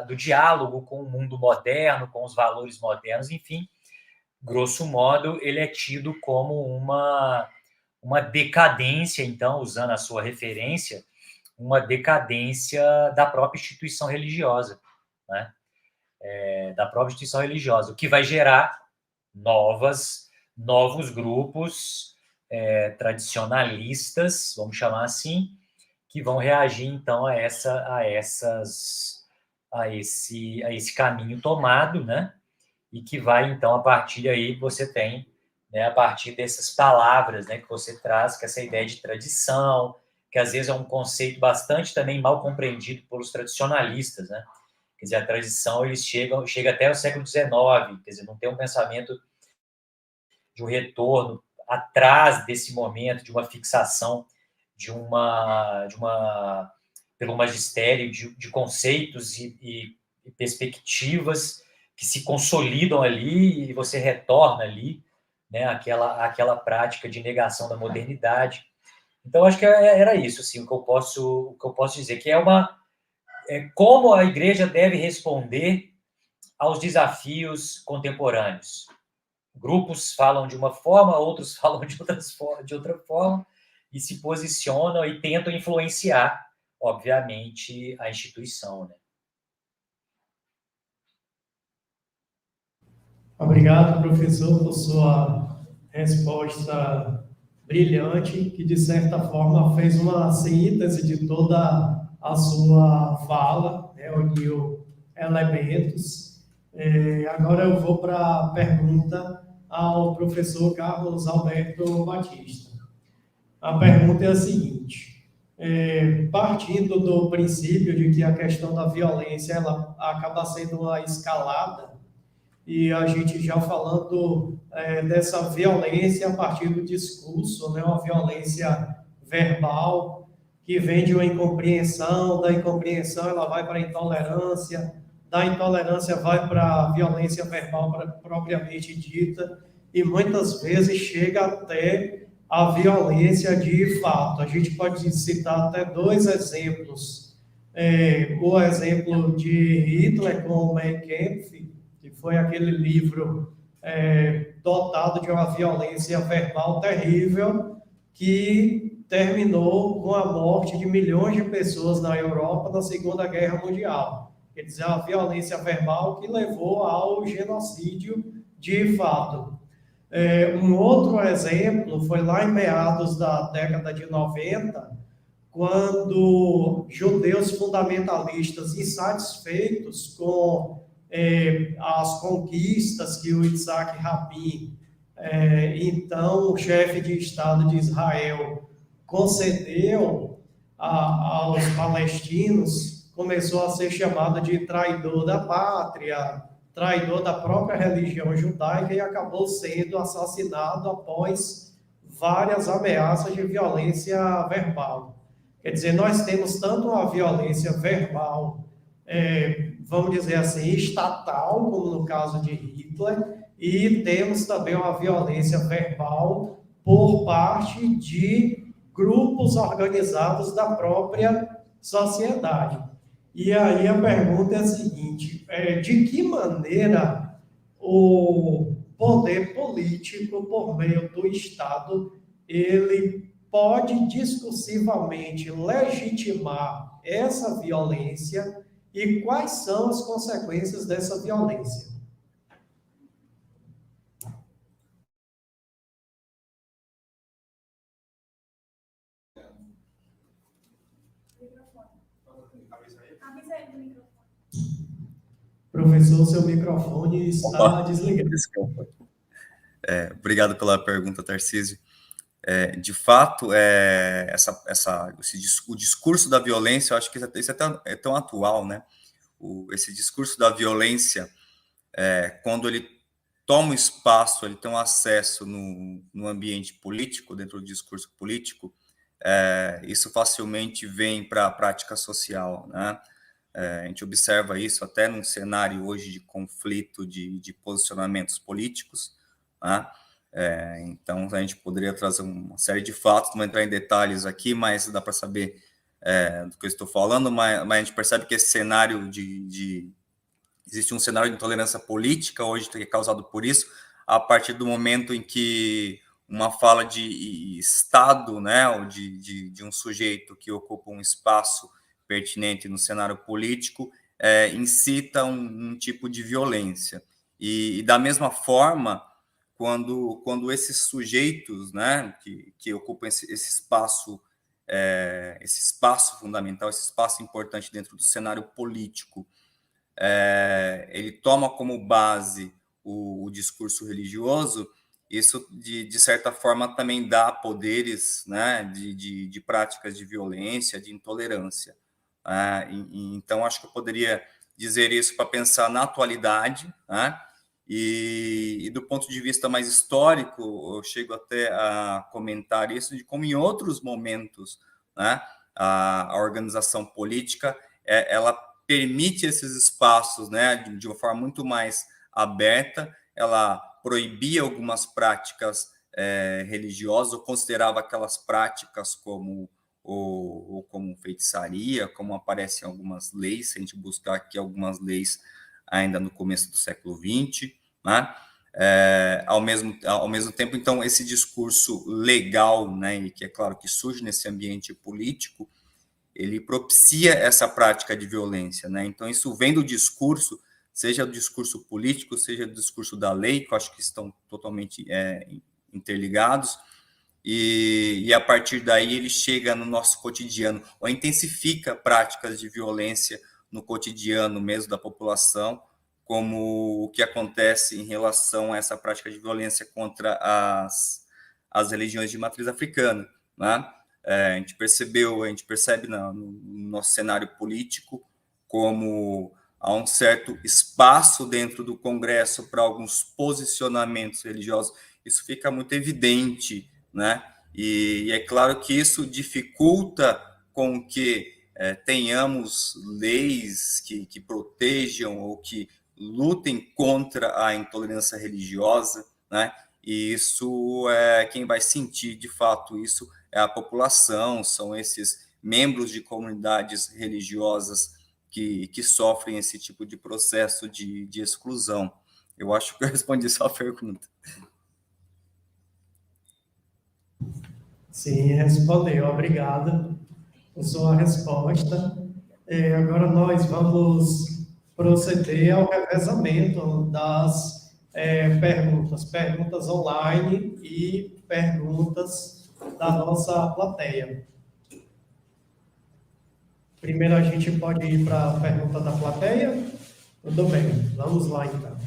do diálogo com o mundo moderno, com os valores modernos, enfim, grosso modo, ele é tido como uma decadência, então, usando a sua referência, uma decadência da própria instituição religiosa, né? Da própria instituição religiosa, o que vai gerar novos grupos tradicionalistas, vamos chamar assim, que vão reagir, então, a esse caminho tomado, né? E que vai, então, a partir daí, você tem, né, a partir dessas palavras, né, que você traz, que essa ideia de tradição, que às vezes é um conceito bastante também mal compreendido pelos tradicionalistas, né? Quer dizer, a tradição, eles chega até o século XIX, quer dizer, não tem um pensamento de um retorno atrás desse momento, de uma fixação pelo magistério de conceitos e perspectivas que se consolidam ali e você retorna ali, né, aquela prática de negação da modernidade. Então, acho que era isso, assim, o que eu posso dizer, que como a igreja deve responder aos desafios contemporâneos. Grupos falam de uma forma, outros falam de outra forma, e se posicionam e tentam influenciar, obviamente, a instituição, né? Obrigado, professor, por sua resposta brilhante, que, de certa forma, fez uma síntese de toda a sua fala, né, uniu elementos. Agora eu vou para a pergunta ao professor Carlos Alberto Batista. A pergunta é a seguinte: partindo do princípio de que a questão da violência ela acaba sendo uma escalada, e a gente já falando dessa violência a partir do discurso, né, uma violência verbal que vem de uma incompreensão, da incompreensão ela vai para a intolerância, da intolerância vai para a violência verbal propriamente dita, e muitas vezes chega até a violência de fato. A gente pode citar até 2 exemplos O exemplo de Hitler com o Mein Kampf, que foi aquele livro dotado de uma violência verbal terrível, que terminou com a morte de milhões de pessoas na Europa na Segunda Guerra Mundial. Quer dizer, a violência verbal que levou ao genocídio de fato. Um outro exemplo foi lá em meados da década de 90, quando judeus fundamentalistas insatisfeitos com as conquistas que o Isaac Rabin, então o chefe de Estado de Israel, concedeu aos palestinos, começou a ser chamado de traidor da pátria, traidor da própria religião judaica, e acabou sendo assassinado após várias ameaças de violência verbal. Quer dizer, nós temos tanto uma violência verbal, vamos dizer assim, estatal, como no caso de Hitler, e temos também uma violência verbal por parte de grupos organizados da própria sociedade. E aí a pergunta é a seguinte: de que maneira o poder político, por meio do Estado, ele pode discursivamente legitimar essa violência e quais são as consequências dessa violência? Professor, seu microfone está desligado. Desculpa. Obrigado pela pergunta, Tarcísio. De fato, o discurso da violência, eu acho que isso é tão atual, né? Esse discurso da violência, quando ele toma espaço, ele tem um acesso no ambiente político, dentro do discurso político, isso facilmente vem para a prática social, né? A gente observa isso até num cenário hoje de conflito de posicionamentos políticos, né? Então, a gente poderia trazer uma série de fatos, não vou entrar em detalhes aqui, mas dá para saber do que eu estou falando, mas a gente percebe que esse cenário existe um cenário de intolerância política hoje que é causado por isso, a partir do momento em que uma fala de Estado, né, ou de um sujeito que ocupa um espaço pertinente no cenário político, incita um tipo de violência. E da mesma forma, quando esses sujeitos, né, que ocupam esse espaço fundamental, esse espaço importante dentro do cenário político, ele toma como base o discurso religioso, isso, de certa forma, também dá poderes, né, de práticas de violência, de intolerância. Então, acho que eu poderia dizer isso para pensar na atualidade, né? E do ponto de vista mais histórico, eu chego até a comentar isso, de como em outros momentos, né, a organização política, ela permite esses espaços, né, de uma forma muito mais aberta, ela proibia algumas práticas religiosas, ou considerava aquelas práticas como feitiçaria, como aparecem algumas leis, se a gente buscar aqui algumas leis ainda no começo do século XX, né? Ao mesmo tempo, então, esse discurso legal, né, e que é claro que surge nesse ambiente político, ele propicia essa prática de violência, né? Então, isso vem do discurso, seja do discurso político, seja do discurso da lei, que eu acho que estão totalmente interligados, e a partir daí ele chega no nosso cotidiano, ou intensifica práticas de violência no cotidiano mesmo da população, como o que acontece em relação a essa prática de violência contra as religiões de matriz africana, né? A gente percebe no nosso cenário político como há um certo espaço dentro do Congresso para alguns posicionamentos religiosos. Isso fica muito evidente, né? E é claro que isso dificulta com que tenhamos leis que protejam ou que lutem contra a intolerância religiosa, né? E isso quem vai sentir de fato isso é a população, são esses membros de comunidades religiosas que sofrem esse tipo de processo de exclusão. Eu acho que eu respondi sua pergunta. Sim, respondeu. Obrigado por sua resposta. Agora nós vamos proceder ao revezamento das perguntas online e perguntas da nossa plateia. Primeiro a gente pode ir para a pergunta da plateia? Tudo bem, vamos lá então.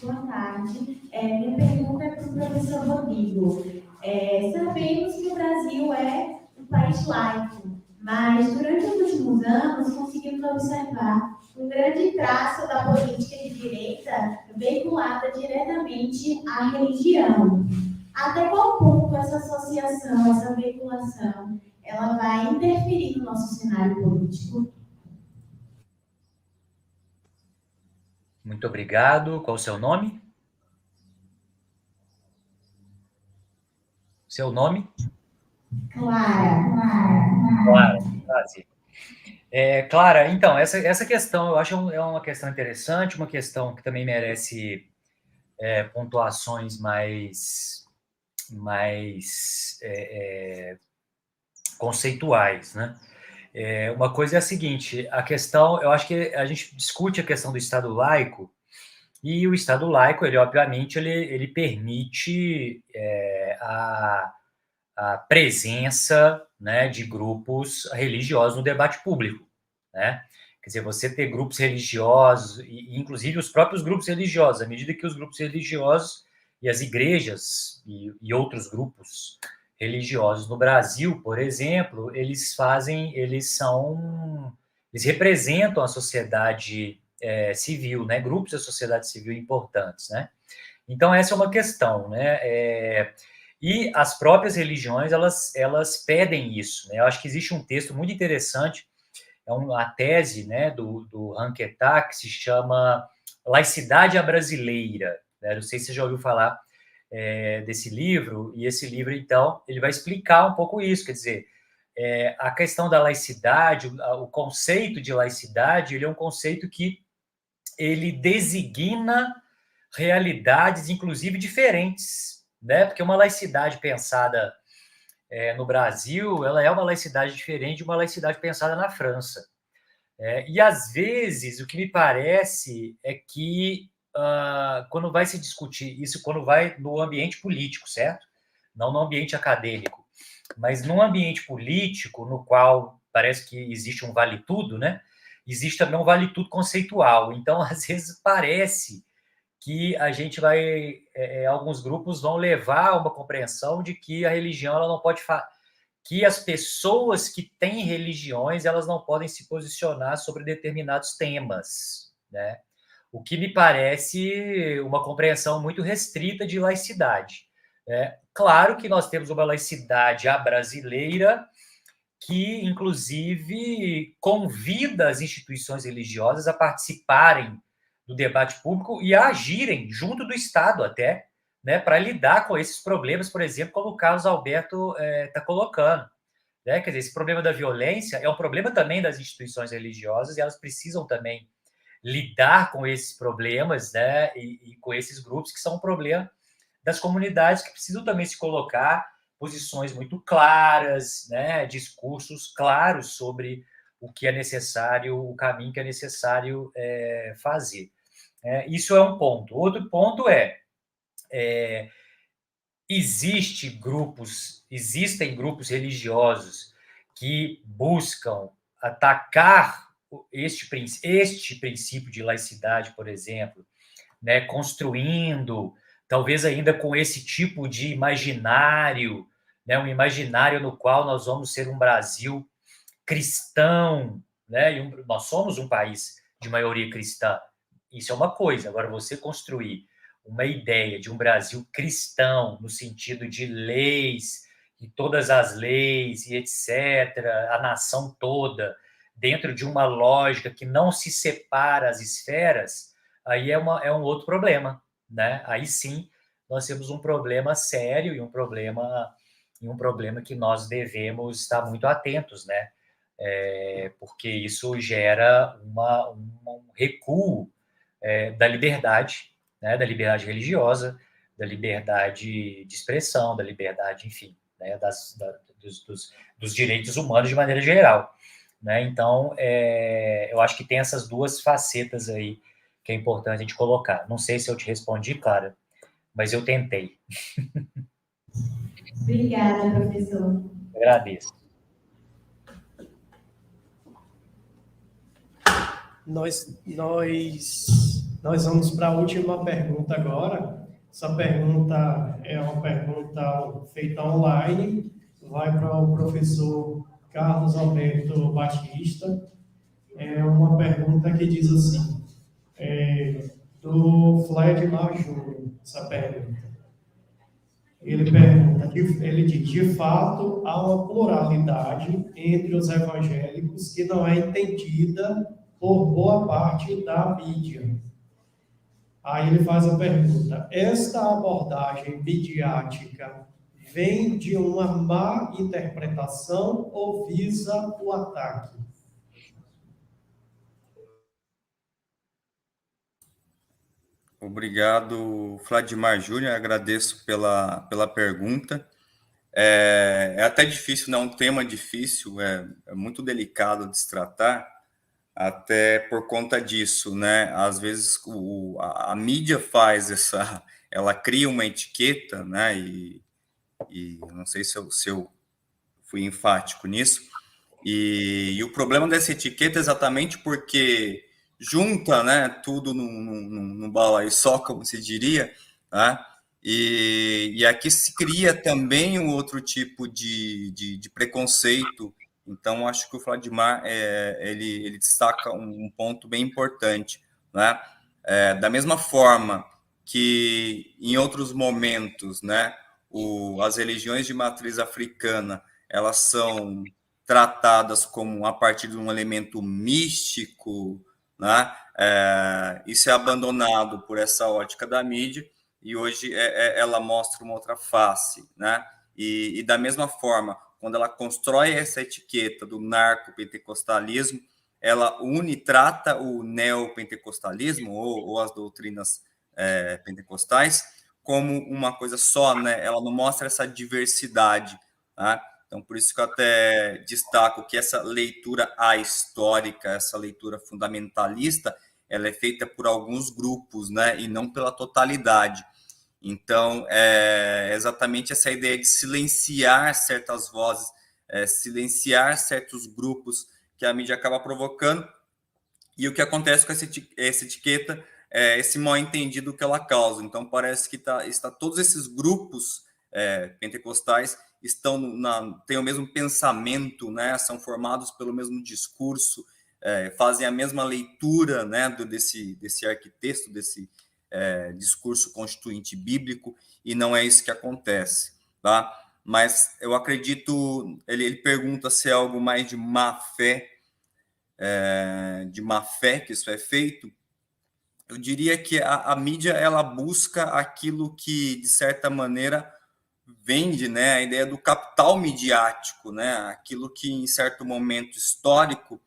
Boa tarde. Minha pergunta é para o professor Rodrigo. Sabemos que o Brasil é um país laico, mas durante os últimos anos conseguimos observar um grande traço da política de direita vinculada diretamente à religião. Até qual ponto essa associação, essa vinculação, ela vai interferir no nosso cenário político? Muito obrigado. Qual o seu nome? Seu nome? Clara. Prazer. Clara, então, essa questão eu acho é uma questão interessante, uma questão que também merece pontuações mais conceituais, né? Uma coisa é a seguinte, a questão, eu acho que a gente discute a questão do Estado laico, e o Estado laico, ele obviamente, ele permite a presença, né, de grupos religiosos no debate público, né? Quer dizer, você ter grupos religiosos, e inclusive os próprios grupos religiosos, à medida que os grupos religiosos e as igrejas e outros grupos religiosos no Brasil, por exemplo, eles representam a sociedade civil, né? Grupos da sociedade civil importantes, né? Então essa é uma questão, né? E as próprias religiões elas pedem isso, né? Eu acho que existe um texto muito interessante, a tese, né, do Ranquetá, que se chama Laicidade à Brasileira, né? Não sei se você já ouviu falar desse livro, e esse livro, então, ele vai explicar um pouco isso, quer dizer, a questão da laicidade, o conceito de laicidade, ele é um conceito que ele designa realidades, inclusive, diferentes, né? Porque uma laicidade pensada no Brasil, ela é uma laicidade diferente de uma laicidade pensada na França. E, às vezes, o que me parece é que quando vai se discutir isso, quando vai no ambiente político, certo? Não no ambiente acadêmico, mas num ambiente político no qual parece que existe um vale-tudo, né? Existe também um vale-tudo conceitual. Então, às vezes, parece que a gente vai... alguns grupos vão levar a uma compreensão de que a religião ela não pode... que as pessoas que têm religiões elas não podem se posicionar sobre determinados temas, né? O que me parece uma compreensão muito restrita de laicidade. Claro que nós temos uma laicidade à brasileira que, inclusive, convida as instituições religiosas a participarem do debate público e a agirem junto do Estado até, né, para lidar com esses problemas, por exemplo, como o Carlos Alberto está colocando. Né? Quer dizer, esse problema da violência é um problema também das instituições religiosas e elas precisam também lidar com esses problemas, né, e com esses grupos que são um problema das comunidades que precisam também se colocar posições muito claras, né, discursos claros sobre o que é necessário, o caminho que é necessário fazer. Isso é um ponto. Outro ponto existem grupos religiosos que buscam atacar este princípio de laicidade, por exemplo, né, construindo, talvez ainda com esse tipo de imaginário, né, um imaginário no qual nós vamos ser um Brasil cristão, né, e nós somos um país de maioria cristã. Isso é uma coisa. Agora, você construir uma ideia de um Brasil cristão, no sentido de leis, e todas as leis, e etc., a nação toda, dentro de uma lógica que não se separa as esferas, aí é um outro problema, né? Aí sim, nós temos um problema sério e um problema que nós devemos estar muito atentos, né? Porque isso gera um recuo da liberdade, né? Da liberdade religiosa, da liberdade de expressão, da liberdade, enfim, né? Dos direitos humanos de maneira geral, né? Então, eu acho que tem essas duas facetas aí que é importante a gente colocar. Não sei se eu te respondi, Clara, mas eu tentei. Obrigada, professor. Agradeço. Nós vamos para a última pergunta agora. Essa pergunta é uma pergunta feita online, vai para o professor Carlos Alberto Batista. É uma pergunta que diz assim, do Fledmar Júnior, essa pergunta. Ele pergunta, ele diz, de fato, há uma pluralidade entre os evangélicos que não é entendida por boa parte da mídia. Aí ele faz a pergunta, esta abordagem midiática vem de uma má interpretação ou visa o ataque? Obrigado, Vladimir Júnior, agradeço pela pergunta. É até difícil, não é um tema difícil, é muito delicado de se tratar, até por conta disso, né? Às vezes a mídia faz ela cria uma etiqueta, né? E não sei se eu fui enfático nisso. E o problema dessa etiqueta é exatamente porque junta, né, tudo num balaio só, como se diria, né? E aqui se cria também um outro tipo de preconceito. Então, acho que o Vladimir ele destaca um ponto bem importante, né? Da mesma forma que em outros momentos, né, as religiões de matriz africana, elas são tratadas como a partir de um elemento místico, né? Isso é abandonado por essa ótica da mídia e hoje ela mostra uma outra face, né? E da mesma forma, quando ela constrói essa etiqueta do narcopentecostalismo, ela trata o neopentecostalismo ou as doutrinas pentecostais como uma coisa só, né? Ela não mostra essa diversidade, né? Então, por isso que eu até destaco que essa leitura ahistórica, essa leitura fundamentalista, ela é feita por alguns grupos, né, e não pela totalidade. Então, é exatamente essa ideia de silenciar certas vozes, silenciar certos grupos que a mídia acaba provocando. E o que acontece com essa etiqueta é esse mal entendido que ela causa. Então, parece que está todos esses grupos pentecostais têm o mesmo pensamento, né? São formados pelo mesmo discurso, fazem a mesma leitura, né? desse arquiteto, desse discurso constituinte bíblico, e não é isso que acontece, tá? Mas eu acredito, ele pergunta se é algo mais de má fé que isso é feito. Eu diria que a mídia ela busca aquilo que, de certa maneira, vende, né, a ideia do capital midiático, né, aquilo que em certo momento histórico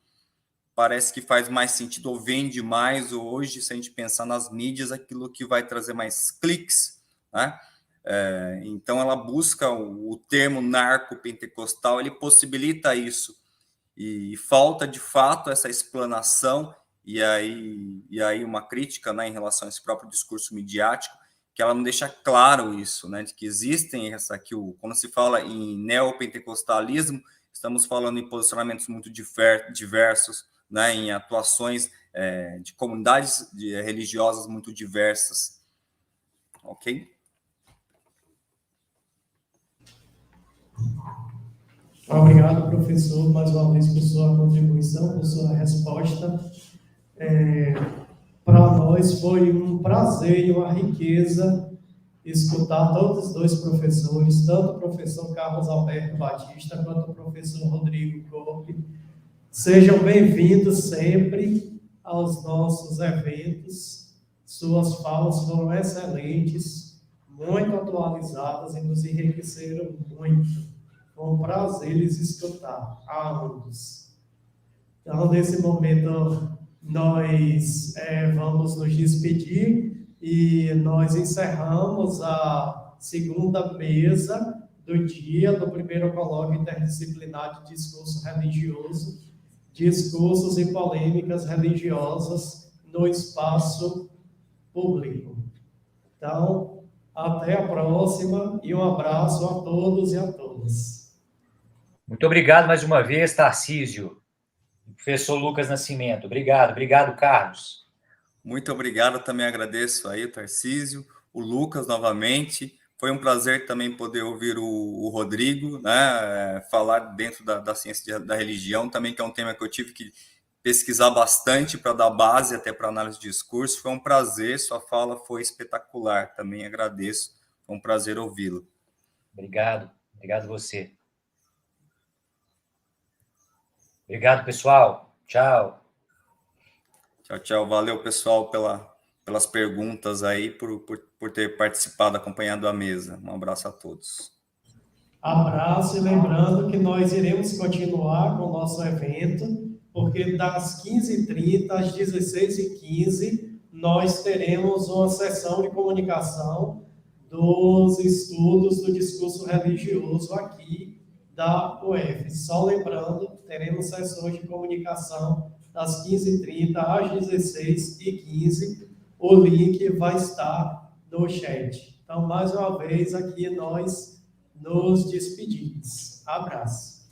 parece que faz mais sentido ou vende mais, ou hoje, se a gente pensar nas mídias, aquilo que vai trazer mais cliques, né? Então ela busca o termo narcopentecostal, ele possibilita isso, e falta de fato essa explanação e aí uma crítica, né, em relação a esse próprio discurso midiático, que ela não deixa claro isso, né, de que existem quando se fala em neopentecostalismo, estamos falando em posicionamentos muito diversos, né, em atuações de comunidades religiosas muito diversas. Ok? Obrigado, professor, mais uma vez por sua contribuição, por sua resposta. Para nós foi um prazer e uma riqueza escutar todos os dois professores, tanto o professor Carlos Alberto Batista quanto o professor Rodrigo Corpe. Sejam bem-vindos sempre aos nossos eventos. Suas falas foram excelentes, muito atualizadas e nos enriqueceram muito. Foi um prazer lhes escutar, a ambos. Então, nesse momento, nós vamos nos despedir e nós encerramos a segunda mesa do dia do primeiro colóquio interdisciplinar de discurso religioso, discursos e polêmicas religiosas no espaço público. Então, até a próxima e um abraço a todos e a todas. Muito obrigado mais uma vez, Tarcísio. Professor Lucas Nascimento. Obrigado, Carlos. Muito obrigado, também agradeço aí o Tarcísio, o Lucas novamente. Foi um prazer também poder ouvir o Rodrigo, né, falar dentro da ciência da religião, também que é um tema que eu tive que pesquisar bastante para dar base até para análise de discurso. Foi um prazer, sua fala foi espetacular, também agradeço, foi um prazer ouvi-lo. Obrigado você. Obrigado, pessoal. Tchau. Tchau, valeu, pessoal, pelas perguntas aí, por ter participado, acompanhado a mesa. Um abraço a todos. Abraço e lembrando que nós iremos continuar com o nosso evento, porque das 15h30 às 16h15 nós teremos uma sessão de comunicação dos estudos do discurso religioso aqui da UF. Só lembrando, teremos sessões de comunicação das 15h30 às 16h15. O link vai estar no chat. Então, mais uma vez, aqui nós nos despedimos. Abraço.